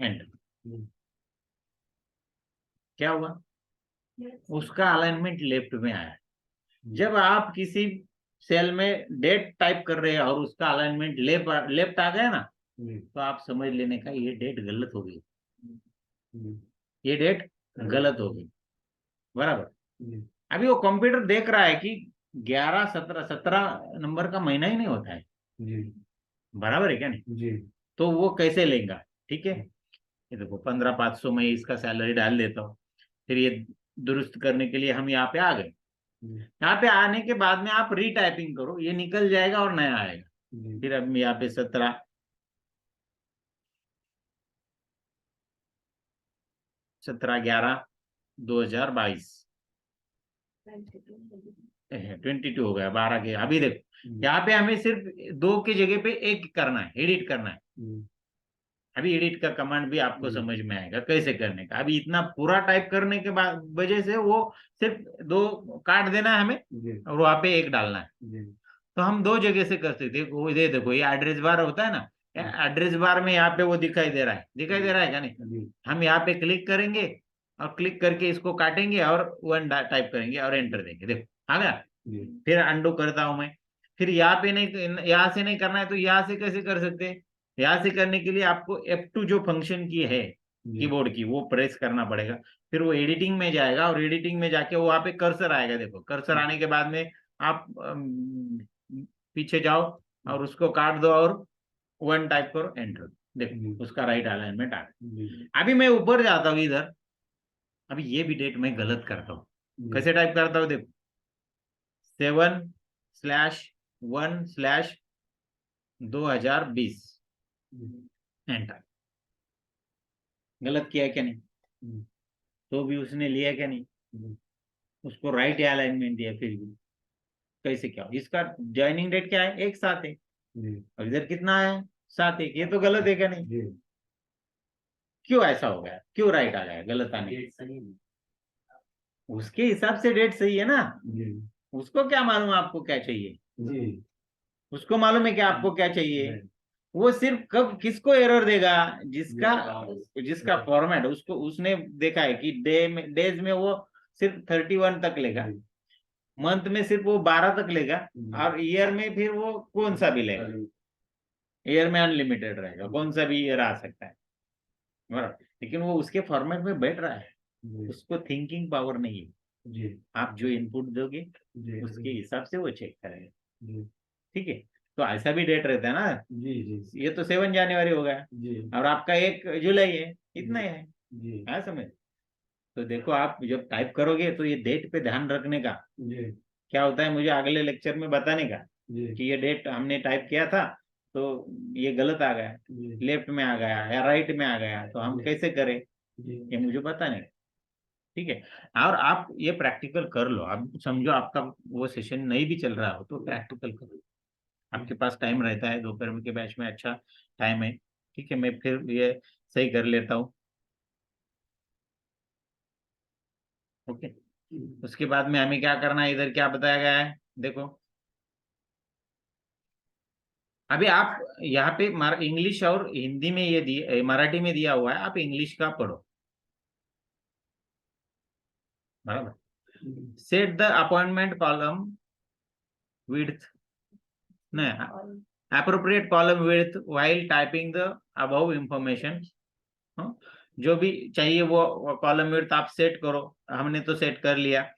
एंटर। क्या हुआ, उसका अलाइनमेंट लेफ्ट में आया। जब आप किसी सेल में डेट टाइप कर रहे हैं और उसका अलाइनमेंट लेफ्ट आ गया ना, तो आप समझ लेने का ये डेट गलत हो गई, ये डेट गलत हो गई, बराबर। अभी वो कंप्यूटर देख रहा है कि 11/17 नंबर का महीना ही नहीं होता है, बराबर है क्या नहीं? तो वो कैसे लेगा, ठीक है। ये देखो 15,500 में इसका सैलरी डाल देता हूँ। फिर ये दुरुस्त करने के लिए हम यहाँ पे आ गए। यहाँ पे आने के बाद में आप रीटाइपिंग करो, ये निकल जाएगा और नया आएगा। फिर अब यहाँ पे 17/11/2022 22 हो गया, 12 के। अभी देखो यहाँ पे हमें सिर्फ 2 की जगह पे 1 करना है, एडिट करना है। अभी एडिट का कमांड भी आपको समझ में आएगा कैसे करने का। अभी इतना पूरा टाइप करने के बाद वजह से वो सिर्फ 2 काट देना है हमें और वहां पे 1 डालना है। तो हम 2 जगह से कर सकते हैं। वो ये देखो, ये एड्रेस बार होता है ना, एड्रेस बार में यहाँ पे वो दिखाई दे रहा है, दिखाई दे रहा है क्या नहीं? हम यहाँ पे क्लिक करेंगे और क्लिक करके इसको काटेंगे और 1 टाइप करेंगे और एंटर देंगे, देखो आ गया। फिर अंडू करता हूं मैं। फिर यहाँ पे नहीं, यहाँ से नहीं करना है तो यहाँ से कैसे कर सकते हैं? यहाँ से करने के लिए आपको F2 जो फंक्शन की है कीबोर्ड की, वो प्रेस करना पड़ेगा। फिर वो एडिटिंग में जाएगा और एडिटिंग में जाके वहां पे कर्सर आएगा, देखो कर्सर आने के बाद में आप पीछे जाओ और उसको काट दो और 1 टाइप करो, एंटर, देखो उसका राइट अलाइनमेंट आ गया। अभी मैं ऊपर जाता हूँ इधर। अभी ये भी डेट मैं गलत करता हूँ, कैसे टाइप करता हूँ देखो, 7/1/2020 एंटर। गलत किया क्या नहीं? तो भी उसने लिया क्या नहीं? उसको राइट अलाइनमेंट दिया फिर भी। कैसे क्या? इसका ज्वाइनिंग डेट क्या है? 1/7 है और इधर कितना है? 7/1। ये तो गलत है क्या नहीं? क्यों ऐसा हो गया? क्यों राइट आ गया गलत आने? उसके हिसाब से डेट सही है ना। उसको क्या मालूम आपको क्या चाहिए? उसको मालूम है कि आपको क्या चाहिए। वो सिर्फ कब किसको एरर देगा? जिसका जिसका फॉर्मेट उसको उसने देखा है कि डेज में वो सिर्फ 31 तक लेगा, मंथ में सिर्फ वो 12 तक लेगा, और ईयर में फिर वो कौन सा भी लेगा। ईयर में अनलिमिटेड रहेगा, कौन सा भी ईयर आ सकता है, बराबर। लेकिन वो उसके फॉर्मेट में बैठ रहा है, उसको थिंकिंग पावर नहीं है। आप जो इनपुट दोगे उसके हिसाब से वो चेक करेगा, ठीक है। तो ऐसा भी डेट रहता है ना। ये तो 7 जनवरी हो गया और आपका 1 जुलाई है, इतना ही है। हाँ समझ। तो देखो आप जब टाइप करोगे तो ये डेट पे ध्यान रखने का। क्या होता है मुझे अगले लेक्चर में बताने का कि ये डेट हमने टाइप किया था तो ये गलत आ गया, लेफ्ट में आ गया या राइट में आ गया, तो हम कैसे करें, ये मुझे बताने का, ठीक है। और आप ये प्रैक्टिकल कर लो। आप समझो आपका वो सेशन नहीं भी चल रहा हो तो प्रैक्टिकल करो। आपके पास टाइम रहता है, दोपहर के बैच में अच्छा टाइम है, ठीक है। मैं फिर ये सही कर लेता हूँ, ओके। उसके बाद में हमें क्या करना है, इधर क्या बताया गया है देखो। अभी आप यहाँ पे इंग्लिश और हिंदी में ये दिए, मराठी में दिया हुआ है, आप इंग्लिश का पढ़ो, बराबर। Set the appointment column width, नहीं, appropriate column width while typing the above information। जो भी चाहिए वो कॉलम विड्थ आप सेट करो, हमने तो सेट कर लिया।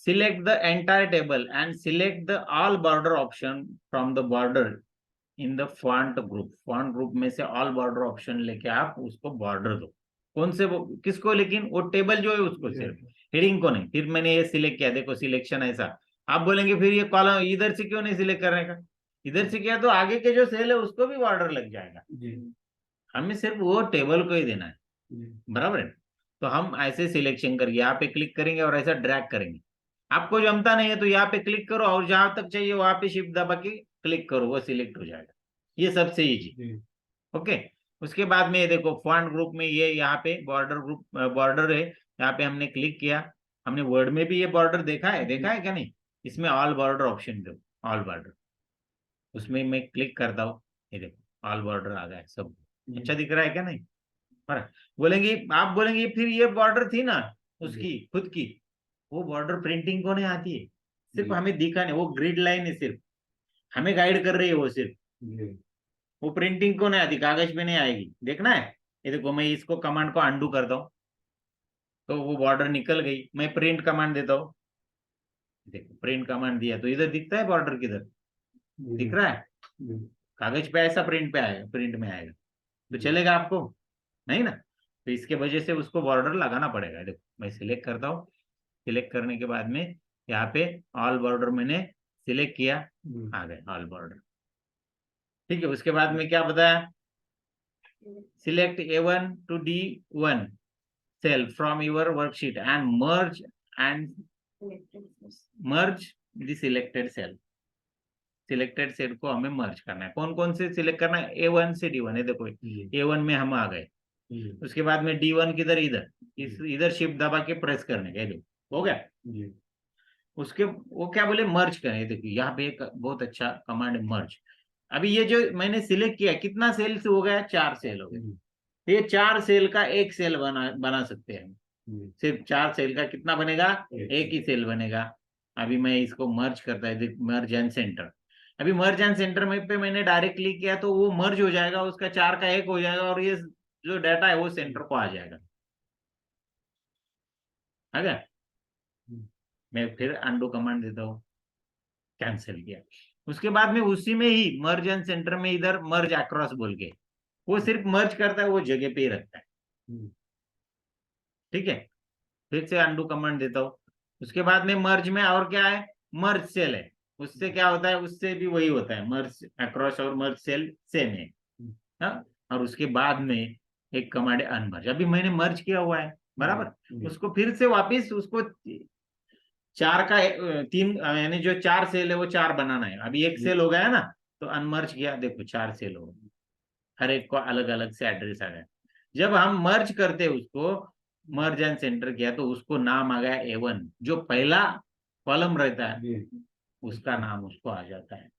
Select the entire table and select the all border option from the border in the font group. Font group में से ऑल बॉर्डर ऑप्शन लेके आप उसको बॉर्डर दो। कौन से वो किसको? लेकिन वो टेबल जो है उसको, सिर्फ हेडिंग को नहीं। फिर मैंने ये सिलेक्ट किया, देखो सिलेक्शन ऐसा। आप बोलेंगे फिर ये कॉलम इधर से क्यों नहीं सिलेक्ट करने का? इधर से किया तो आगे के जो सेल है उसको भी बॉर्डर लग जाएगा, हमें सिर्फ वो टेबल को ही देना है, बराबर है। तो हम ऐसे सिलेक्शन करके यहाँ पे क्लिक करेंगे और ऐसा ड्रैग करेंगे आपको जमता नहीं है तो यहाँ पे क्लिक करो और जहां तक चाहिए वहां पे शिफ्ट दबा के क्लिक करो, वो सिलेक्ट हो जाएगा। ये सबसे इजी। ओके। उसके बाद में ये देखो फॉन्ट ग्रुप में ये यहाँ पे बॉर्डर ग्रुप बॉर्डर है, यहाँ पे हमने क्लिक किया। हमने वर्ड में भी ये बॉर्डर देखा है क्या नहीं? इसमें ऑल बॉर्डर ऑप्शन दो, ऑल बॉर्डर, उसमें मैं क्लिक करता हूँ, ये देखो ऑल बॉर्डर आ गया है सब। अच्छा दिख रहा है क्या नहीं? पर बोलेंगे आप, बोलेंगे फिर ये बॉर्डर थी ना उसकी खुद की, वो बॉर्डर प्रिंटिंग को नहीं आती है, सिर्फ हमें दिखा नहीं, वो ग्रिड लाइन है, सिर्फ हमें गाइड कर रही है वो सिर्फ, वो प्रिंटिंग को नहीं आती, कागज पे नहीं आएगी। देखना है? ये देखो मैं इसको कमांड को अंडू करता हूँ तो वो बॉर्डर निकल गई। मैं प्रिंट कमांड देता हूँ, देखो प्रिंट कमांड दिया तो इधर दिखता है बॉर्डर, किधर दिख रहा है? कागज पे ऐसा प्रिंट पे आएगा, प्रिंट में आएगा तो चलेगा आपको? नहीं ना। तो इसके वजह से उसको बॉर्डर लगाना पड़ेगा। देखो मैं सिलेक्ट करता हूँ, सिलेक्ट करने के बाद में यहाँ पे ऑल बॉर्डर मैंने सिलेक्ट किया, आ गए ऑल बॉर्डर। ठीक है। उसके बाद में क्या बताया? Select A1 to D1 cell from your worksheet and merge the selected cell। Selected cell को हमें मर्ज करना है। कौन कौन से सिलेक्ट करना है? A1 से D1 है, देखो A1 में हम आ गए। उसके बाद में D1 किधर? इधर, इधर शिफ्ट दबा के प्रेस करने का, देखो हो गया। उसके वो क्या बोले? मर्ज करें। देखिए यहाँ पे एक बहुत अच्छा कमांड है, मर्ज। अभी ये जो मैंने सिलेक्ट किया, कितना सेल से हो गया? 4 सेल हो गए। ये 4 सेल का एक सेल बना सकते हैं। सिर्फ 4 सेल का कितना बनेगा? एक ही सेल बनेगा। अभी मैं इसको मर्ज करता है, मर्ज एंड सेंटर। अभी मर्ज एंड सेंटर में पे मैंने डायरेक्ट क्लिक किया तो वो मर्ज हो जाएगा, उसका 4 का एक हो जाएगा और ये जो डाटा है वो सेंटर को आ जाएगा। आ गया? मैं फिर अंडू कमांड देता हूँ, कैंसिल किया। उसके बाद में उसी में ही मर्ज एंड सेंटर में इधर मर्ज अक्रॉस बोल के, वो सिर्फ मर्ज करता है, वो जगह पे ही रखता है। ठीक है। फिर से अंडू कमांड देता हूँ। उसके बाद में मर्ज में और क्या है? मर्ज सेल है। उससे क्या होता है? उससे भी वही होता है, मर्ज अक्रॉस और मर्ज सेल सेम है। हाँ? और उसके बाद में एक कमांड है अनमर्ज। अभी मैंने मर्ज किया हुआ है बराबर, उसको फिर से वापिस उसको 4 का 3 यानी जो 4 सेल है वो 4 बनाना है। अभी एक सेल हो गया है ना, तो अनमर्ज किया, देखो 4 सेल हो गए, हर एक को अलग अलग से एड्रेस आ गया। जब हम मर्ज करते उसको, मर्ज एंड सेंटर किया तो उसको नाम आ गया A1, जो पहला कॉलम रहता है उसका नाम उसको आ जाता है।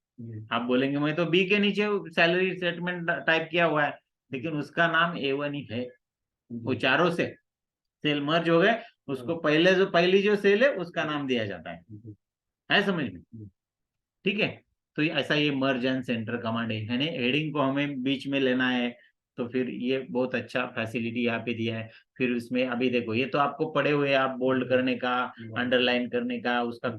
आप बोलेंगे मैं तो बी के नीचे सैलरी स्टेटमेंट टाइप किया हुआ है, लेकिन उसका नाम A1 ही है। वो चारों से सेल मर्ज हो गए, उसको पहली जो सेल है उसका नाम दिया जाता है समझ में? ठीक है। तो ऐसा ये मर्ज एंड सेंटर कमांड है, यानी हेडिंग को हमें बीच में लेना है तो फिर ये बहुत अच्छा फैसिलिटी यहाँ पे दिया है। फिर उसमें अभी देखो ये तो आपको पड़े हुए, आप बोल्ड करने का, अंडरलाइन करने का, उसका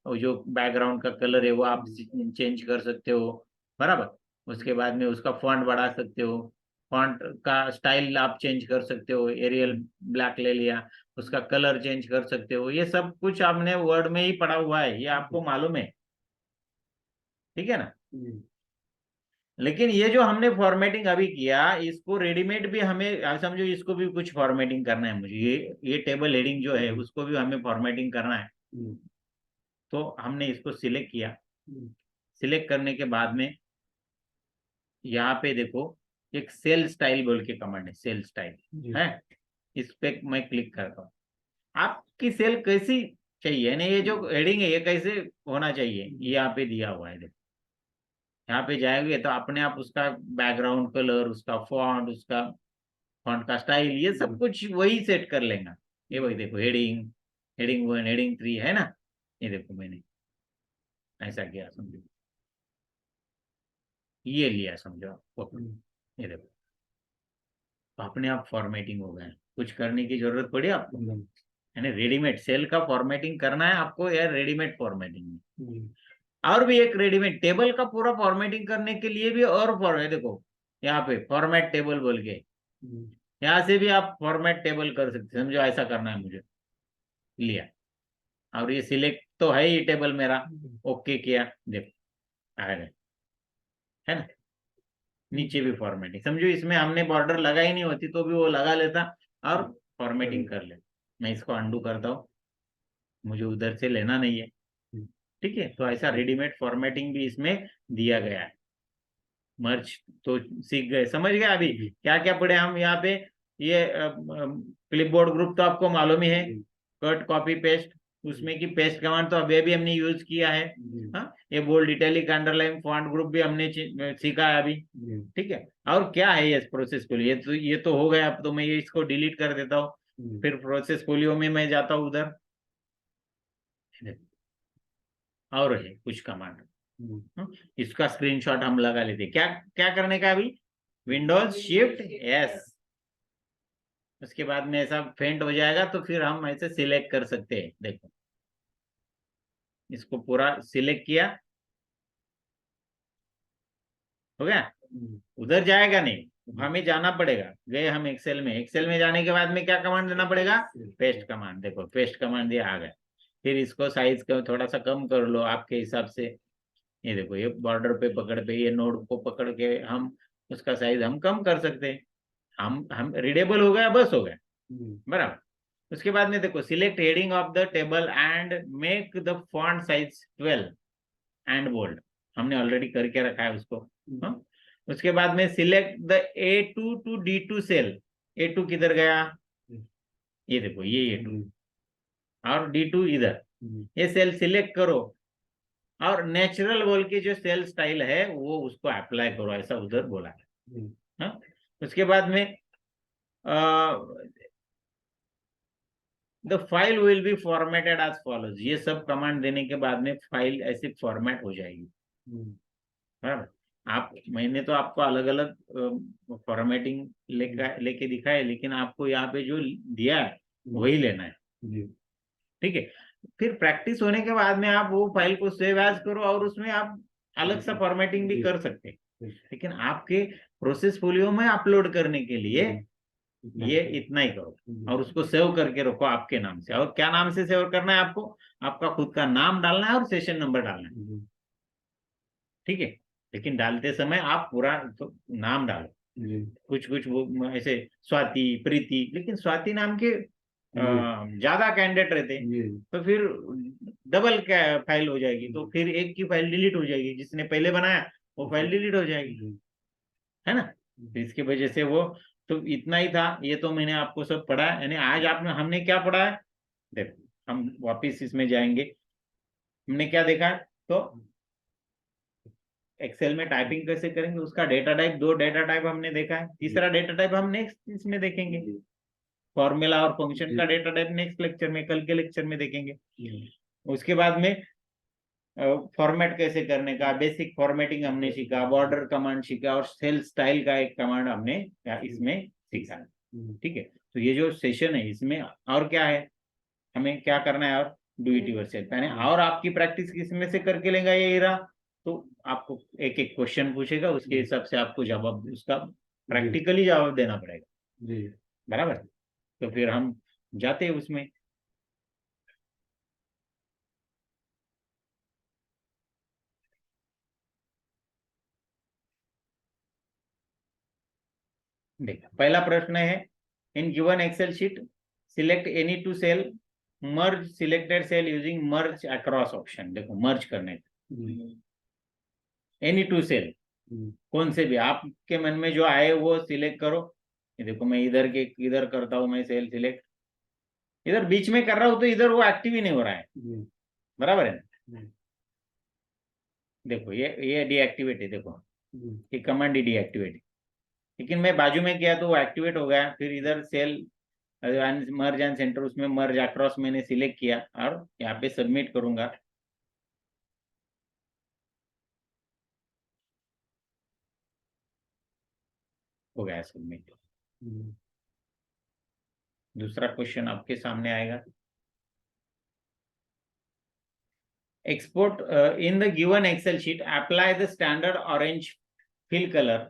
जो बैकग्राउंड का कलर है वो आप चेंज कर सकते हो बराबर। उसके बाद में उसका फॉन्ट बढ़ा सकते हो, फॉन्ट का स्टाइल आप चेंज कर सकते हो, एरियल ब्लैक ले लिया, उसका कलर चेंज कर सकते हो। ये सब कुछ आपने वर्ड में ही पढ़ा हुआ है, ये आपको मालूम है। ठीक है ना? लेकिन ये जो हमने फॉर्मेटिंग अभी किया, इसको रेडीमेड भी हमें, आप समझो इसको भी कुछ फॉर्मेटिंग करना है मुझे, ये टेबल हेडिंग जो है उसको भी हमें फॉर्मेटिंग करना है। तो हमने इसको सिलेक्ट किया, सिलेक्ट करने के बाद में यहाँ पे देखो एक सेल स्टाइल बोल के कमांड है, सेल स्टाइल है, इस पे मैं क्लिक करता हूँ। आपकी सेल कैसी चाहिए, यानी ये जो हेडिंग है ये कैसे होना चाहिए, ये यहाँ पे दिया हुआ है। देखो यहाँ पे जाएंगे तो अपने आप उसका बैकग्राउंड कलर, उसका फॉन्ट, उसका फॉन्ट का स्टाइल, ये सब कुछ वही सेट कर लेगा। ये वही देखो हेडिंग, हेडिंग 1, हेडिंग 3 है ना, ये देखो मैंने ऐसा किया समझो, ये लिया समझो आप, ये देखो तो अपने आप फॉर्मेटिंग हो गया, कुछ करने की जरूरत पड़ी आपको? यानी रेडीमेड सेल का फॉर्मेटिंग करना है आपको या रेडीमेड फॉर्मेटिंग? और भी एक रेडीमेड टेबल का पूरा फॉर्मेटिंग करने के लिए भी और फॉर्मेट, देखो यहाँ पे फॉर्मेट टेबल बोल के, यहाँ से भी आप फॉर्मेट टेबल कर सकते हैं। समझो ऐसा करना है मुझे, लिया और ये सिलेक्ट तो है ये टेबल मेरा, ओके किया, देखो आ गए, है ना? नीचे भी फॉर्मेटिंग, समझो इसमें हमने बॉर्डर लगाई नहीं होती तो भी वो लगा लेता और फॉर्मेटिंग कर ले। मैं इसको अंडू करता हूँ, मुझे उधर से लेना नहीं है। ठीक है, तो ऐसा रेडीमेड फॉर्मेटिंग भी इसमें दिया गया है। मर्ज तो सीख गए, समझ गए अभी क्या क्या पढ़े हम यहाँ पे। ये क्लिपबोर्ड ग्रुप तो आपको मालूम ही है, कट कॉपी पेस्ट, उसमें की पेस्ट कमांड तो अभी भी हमने यूज किया है। हाँ, ये bold italic underline font group भी हमने सीखा है अभी। ठीक है, और क्या है ये प्रोसेस फोलियो, ये तो हो गया। अब तो मैं ये इसको डिलीट कर देता हूँ, फिर प्रोसेस फोलियो में मैं जाता हूँ उधर, और है कुछ कमांड। इसका स्क्रीनशॉट हम लगा लेते, क्या क्या करने का अभी, विंडोज शिफ्ट एस, उसके बाद में ऐसा फेंट हो जाएगा तो फिर हम ऐसे सिलेक्ट कर सकते हैं। देखो इसको पूरा सिलेक्ट किया, हो गया। उधर जाएगा नहीं, हमें जाना पड़ेगा। गए हम एक्सेल में, एक्सेल में जाने के बाद में क्या कमांड देना पड़ेगा, पेस्ट कमांड। देखो पेस्ट कमांड दिया, आ गया। फिर इसको साइज को थोड़ा सा कम कर लो आपके हिसाब से। ये देखो, ये बॉर्डर पे पकड़ पे, ये नोड को पकड़ के हम उसका साइज हम कम कर सकते हैं। हम रीडेबल हो गया, बस हो गया, बराबर। उसके बाद में देखो, select heading of the table and make the font size 12 and bold, हमने ऑलरेडी करके रखा है उसको। हाँ? उसके बाद में select the A2 to D2 cell, A2 किधर गया, ये देखो ये A2, और D2 इधर, ये सेल सिलेक्ट करो, और नेचुरल बोल के जो सेल स्टाइल है वो उसको अप्लाई करो, ऐसा उधर बोला है। हाँ? उसके बाद में the file will be formatted as follows, ये सब कमांड देने के बाद में फाइल ऐसे फॉर्मेट हो जाएगी। बराबर। आप, मैंने तो आपको अलग अलग फॉर्मेटिंग लेके दिखाया, लेकिन आपको यहाँ पे जो दिया है वही लेना है। ठीक है, फिर प्रैक्टिस होने के बाद में आप वो फाइल को सेव एज करो, और उसमें आप अलग सा फॉर्मेटिंग भी कर सकते हैं। लेकिन आपके प्रोसेस फोलियो में अपलोड करने के लिए ये इतना ही करो, और उसको सेव करके रखो आपके नाम से। और क्या नाम से सेव करना है आपको, आपका खुद का नाम डालना है और सेशन नंबर डालना है। ठीक है, लेकिन डालते समय आप पूरा तो नाम डालो। कुछ कुछ वो ऐसे स्वाति, प्रीति, लेकिन स्वाति नाम के ज्यादा कैंडिडेट रहते, तो फिर डबल फाइल हो जाएगी, तो फिर एक की फाइल डिलीट हो जाएगी, जिसने पहले बनाया वो फाइल डिलीट हो जाएगी, है ना। तो इसकी वजह से वो, तो इतना ही था, ये तो मैंने आपको सब पढ़ा है। यानी आज आपने, हमने क्या पढ़ा है, देखो हम वापिस इसमें जाएंगे। हमने क्या देखा है, तो एक्सेल में टाइपिंग कैसे करेंगे, उसका डेटा टाइप, दो डेटा टाइप हमने देखा है। तीसरा डेटा टाइप हम नेक्स्ट इसमें देखेंगे, फॉर्मूला और फंक्शन का डेटा टाइप नेक्स्ट लेक्चर में, कल के लेक्चर में देखेंगे। उसके बाद में फॉर्मेट कैसे करने का, बेसिक फॉर्मेटिंग हमने सीखा, बॉर्डर कमांड सीखा, और सेल स्टाइल का एक कमांड हमने इसमें सीखा। ठीक है, तो ये जो सेशन है इसमें और क्या है, हमें क्या करना है, और डू इट योरसेल्फ, यानी और आपकी प्रैक्टिस किसमें से करके लेगा ये इरा, तो आपको एक एक क्वेश्चन पूछेगा, उसके हिसाब से आपको जवाब, उसका प्रैक्टिकली जवाब देना पड़ेगा, बराबर। तो फिर हम जाते हैं उसमें। देखो पहला प्रश्न है, in given Excel sheet select any two cell, merge selected cell using merge across option. देखो मर्ज करने, एनी टू सेल, कौन से भी आपके मन में जो आए वो सिलेक्ट करो। ये देखो मैं इधर के इधर करता हूं, मैं सेल सिलेक्ट, इधर बीच में कर रहा हूं तो इधर वो एक्टिव ही नहीं हो रहा है, बराबर है ना। देखो ये डीएक्टिवेट है, देखो ये कमांड ही डीएक्टिवेट है, लेकिन मैं बाजू में किया तो वो एक्टिवेट हो गया। फिर इधर सेल मर्ज एंड सेंटर, उसमें मर्ज अक्रॉस मैंने सिलेक्ट किया, और यहाँ पे सबमिट करूंगा। हो गया सबमिट। दूसरा क्वेश्चन आपके सामने आएगा, export in the given excel sheet apply the standard orange fill color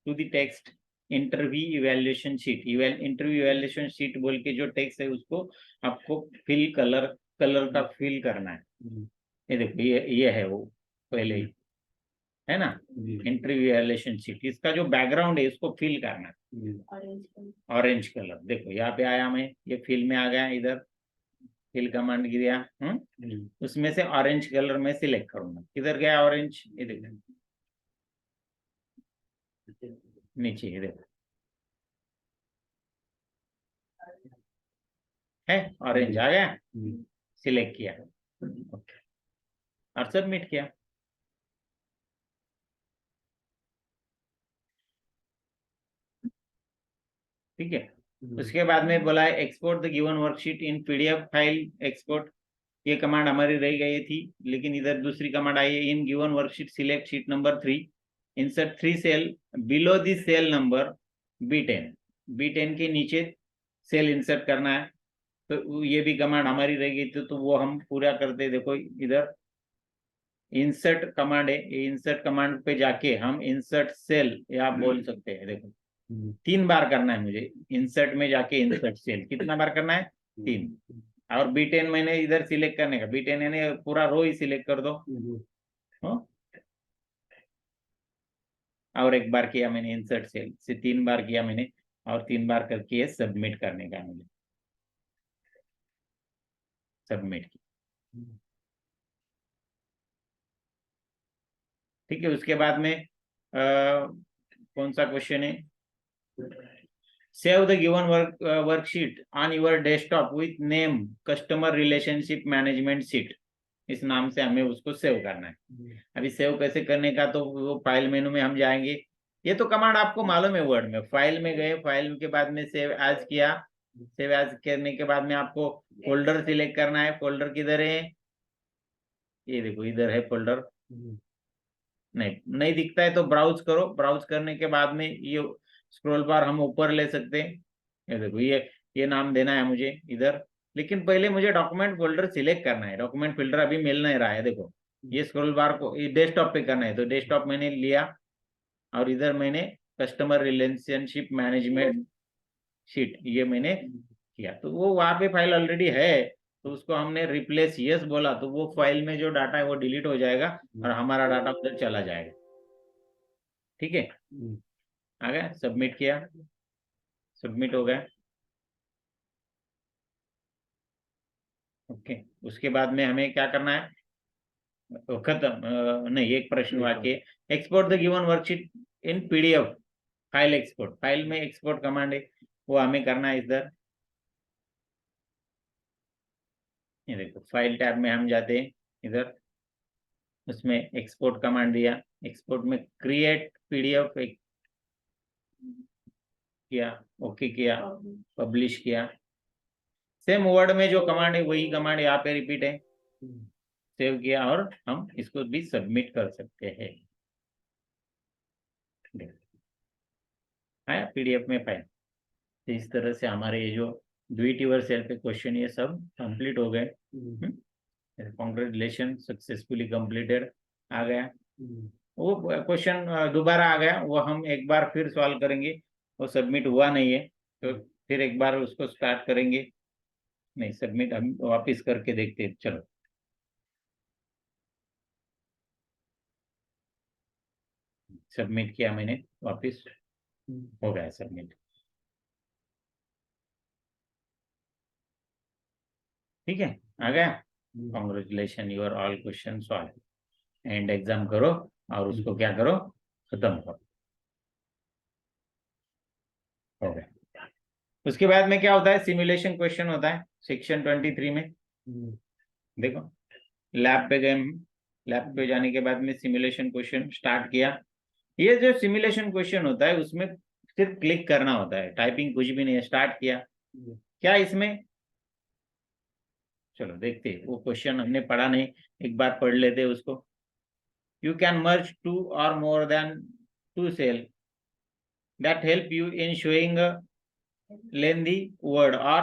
to the text interview evaluation sheet. Interview evaluation sheet बोल के जो टेक्स्ट है उसको आपको फिल कलर का फिल करना है। ये देखो ये है वो पहले ही, है ना, इंटरव्यू इवैल्यूएशन शीट, इसका जो बैकग्राउंड है इसको फिल करना है ऑरेंज कलर। देखो यहाँ पे आया, मैं ये फिल में आ गया इधर, फिल कमांड दिया, उसमें से ऑरेंज कलर में सिलेक्ट करूंगा। किधर गया ऑरेंज, ये देखो नीचे, ये देखो है ऑरेंज आ गया, सिलेक्ट किया और सबमिट किया। ठीक है, उसके बाद में बोला है export the given worksheet in PDF file export. ये कमांड हमारी रह गई थी, लेकिन इधर दूसरी कमांड आई है। In given worksheet select sheet number 3, insert 3 cell below the cell number B10। B10 के नीचे सेल इंसर्ट करना है। तो ये भी कमांड हमारी रह गई थी, तो वो हम पूरा करते। देखो इधर इंसर्ट कमांड है, ये इंसर्ट कमांड पे जाके हम इंसर्ट सेल या बोल सकते हैं। देखो 3 बार करना है मुझे, इंसर्ट में जाके इंसर्ट सेल कितना बार करना है, 3। और B10 मैंने इधर सिलेक्ट करने का, B10 यानी पूरा रो ही सिलेक्ट कर दो। और एक बार किया मैंने इंसर्ट सेल से, 3 बार किया मैंने, और 3 बार करके सबमिट करने का मुझे, सबमिट किया। ठीक है, उसके बाद में कौन सा क्वेश्चन है, save the given worksheet on your desktop with name customer relationship management sheet. इस नाम से हमें उसको सेव करना है। अभी सेव कैसे करने का, तो वो फाइल मेनू में हम जाएंगे। ये तो कमांड आपको मालूम है, वर्ड में फाइल में गए, फाइल के बाद में सेव एज किया। सेव एज करने के बाद में आपको फोल्डर सिलेक्ट करना है। फोल्डर किधर है, ये देखो इधर है फोल्डर। नहीं दिखता है तो ब्राउज करो। ब्राउज करने के बाद में ये स्क्रॉल बार हम ऊपर ले सकते हैं। ये देखो ये नाम देना है मुझे इधर, लेकिन पहले मुझे डॉक्यूमेंट फोल्डर सिलेक्ट करना है। डॉक्यूमेंट फोल्डर अभी मिल नहीं रहा है। देखो ये स्क्रॉल बार को ये डेस्कटॉप पे करना है, तो डेस्कटॉप मैंने लिया और इधर मैंने कस्टमर रिलेशनशिप मैनेजमेंट शीट ये मैंने किया। तो वो वहां पे फाइल ऑलरेडी है, तो उसको हमने रिप्लेस यस बोला, तो वो फाइल में जो डाटा है वो डिलीट हो जाएगा और हमारा डाटा उधर चला जाएगा। ठीक है, आ गया, सबमिट किया, सबमिट हो गया। ओके, उसके बाद में हमें क्या करना है, खत्म नहीं, एक प्रश्न वाक्य, export the given worksheet in PDF file export. File में एक्सपोर्ट कमांड है, वो हमें करना है इधर। ये देखो फाइल टैब में हम जाते हैं, इधर उसमें एक्सपोर्ट कमांड दिया। एक्सपोर्ट में क्रिएट पीडीएफ किया, ओके किया, पब्लिश किया। सेम वर्ड में जो कमांड है वही कमांड यहाँ पे रिपीट है। सेव किया और हम इसको भी सबमिट कर सकते हैं। आया पीडीएफ में फाइल। तो इस तरह से हमारे ये जो डू-इट-योर सेल्फ पे क्वेश्चन ये सब कंप्लीट हो गए। कॉन्ग्रेचुलेशन, सक्सेसफुली कंप्लीटेड आ गया। वो क्वेश्चन दोबारा आ गया, वो हम एक बार फिर सॉल्व करेंगे। वो सबमिट हुआ नहीं है, तो फिर एक बार उसको स्टार्ट करेंगे। नहीं सबमिट हम वापस करके देखते हैं। चलो सबमिट किया मैंने, वापस हो गया सबमिट। ठीक है, आ गया। Congratulation, your all question solve. And exam करो और उसको क्या करो, खत्म करो। हो गया। उसके बाद में क्या होता है, सिमुलेशन क्वेश्चन होता है सेक्शन 23 में। देखो लैब पे गए हम, लैब पे जाने के बाद में सिमुलेशन क्वेश्चन स्टार्ट किया। ये जो सिमुलेशन क्वेश्चन होता है उसमें सिर्फ क्लिक करना होता है, टाइपिंग कुछ भी नहीं है। स्टार्ट किया, क्या इसमें, चलो देखते हैं। वो क्वेश्चन हमने पढ़ा नहीं, एक बार पढ़ लेते हैं उसको। You can merge 2 or more than 2 cell that help you in showing a lengthy word or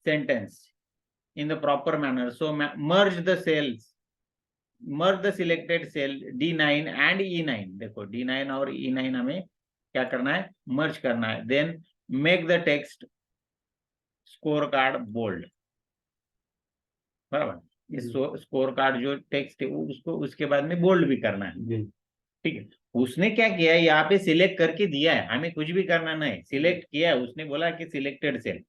sentence in the proper manner. So merge the cells, merge the selected cell D9 and E9। देखो D9 और E9 हमें क्या करना है, merge करना है। Then make the text score card bold. बराबर, इस स्कोर कार्ड जो टेक्स्ट है उसको उसके बाद में बोल्ड भी करना है। ठीक है, उसने क्या किया है, यहाँ पे सिलेक्ट करके दिया है, हमें कुछ भी करना नहीं। सिलेक्ट किया है, उसने बोला कि सिलेक्टेड सेल,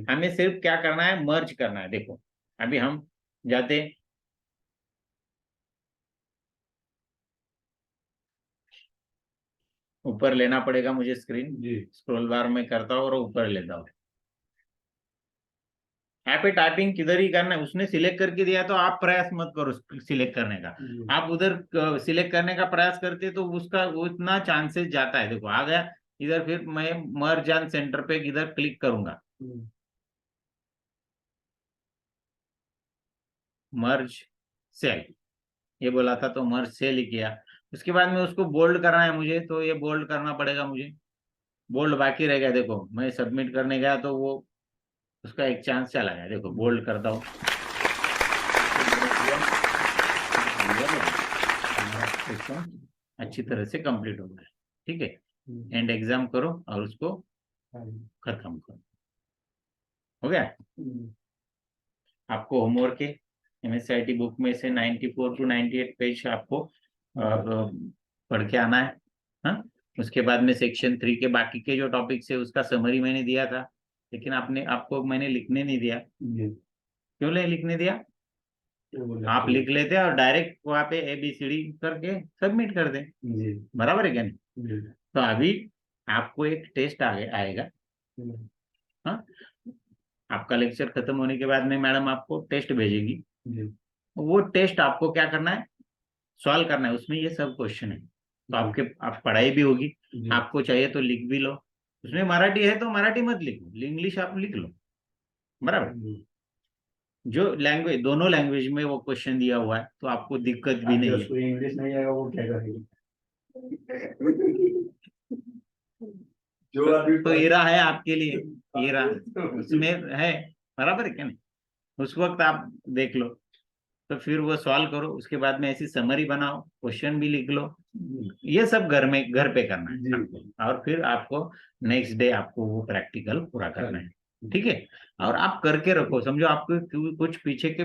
हमें सिर्फ क्या करना है, मर्ज करना है। देखो अभी हम जाते, ऊपर लेना पड़ेगा मुझे स्क्रीन, स्क्रॉल बार में करता हूँ और ऊपर लेता हूँ। यहाँ पे टाइपिंग किधर ही करना है, उसने सिलेक्ट करके दिया तो आप प्रयास मत करो सिलेक्ट करने का। आप उधर सिलेक्ट करने का प्रयास करते तो उसका उतना चांसेस जाता है। देखो आ गया इधर, फिर मैं मर्ज एंड सेंटर पे इधर क्लिक करूंगा, मर्ज सेल, ये बोला था तो मर्ज सेल ही किया। उसके बाद में उसको बोल्ड करना है मुझे, तो ये बोल्ड करना पड़ेगा मुझे। बोल्ड बाकी रह गया, देखो मैं सबमिट करने गया तो वो उसका एक चांस चला गया। देखो बोल्ड करता हूँ, अच्छी तरह से कंप्लीट हो गया। ठीक है, एंड एग्जाम करो और उसको खत्म करो। हो गया। आपको होमवर्क के MSCIT बुक में से 94 टू 98 पेज आपको पढ़ के आना है। हाँ, उसके बाद में सेक्शन 3 के बाकी के जो टॉपिक्स है उसका समरी मैंने दिया था, लेकिन आपको मैंने लिखने नहीं दिया। क्यों नहीं लिखने दिया? आप लिख लेते और डायरेक्ट वहाँ पे ABCD करके सबमिट कर दें। बराबर है क्या नहीं? तो अभी आपको एक टेस्ट आएगा। हाँ, आपका लेक्चर खत्म होने के बाद में मैडम आपको टेस्ट भेजेगी। वो टेस्ट आपको क्या करना है, सॉल्व करना है। उसमें ये सब क्वेश्चन है, तो आप पढ़ाई भी होगी, आपको चाहिए तो लिख भी लो। उसमें मराठी है तो मराठी मत लिखो, इंग्लिश आप लिख लो। बराबर, जो लैंग्वेज, दोनों लैंग्वेज में वो क्वेश्चन दिया हुआ है, तो आपको दिक्कत भी नहीं है। इंग्लिश नहीं आएगा वो क्या करेगा? तो हीरा है आपके लिए, हीरा उसमें है। बराबर है क्या नहीं? उस वक्त आप देख लो, तो फिर वो सॉल्व करो। उसके बाद में ऐसी समरी बनाओ, क्वेश्चन भी लिख लो। ये सब घर पे करना है आपको, और फिर आपको नेक्स्ट डे आपको वो प्रैक्टिकल पूरा करना है। ठीक है, और आप करके रखो। समझो आपको कुछ पीछे के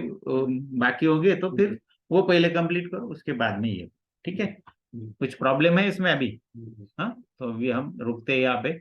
बाकी हो गए तो फिर वो पहले कंप्लीट करो, उसके बाद में ये। ठीक है, कुछ प्रॉब्लम है इसमें अभी? हाँ, तो अभी हम रुकते हैं यहाँ पे।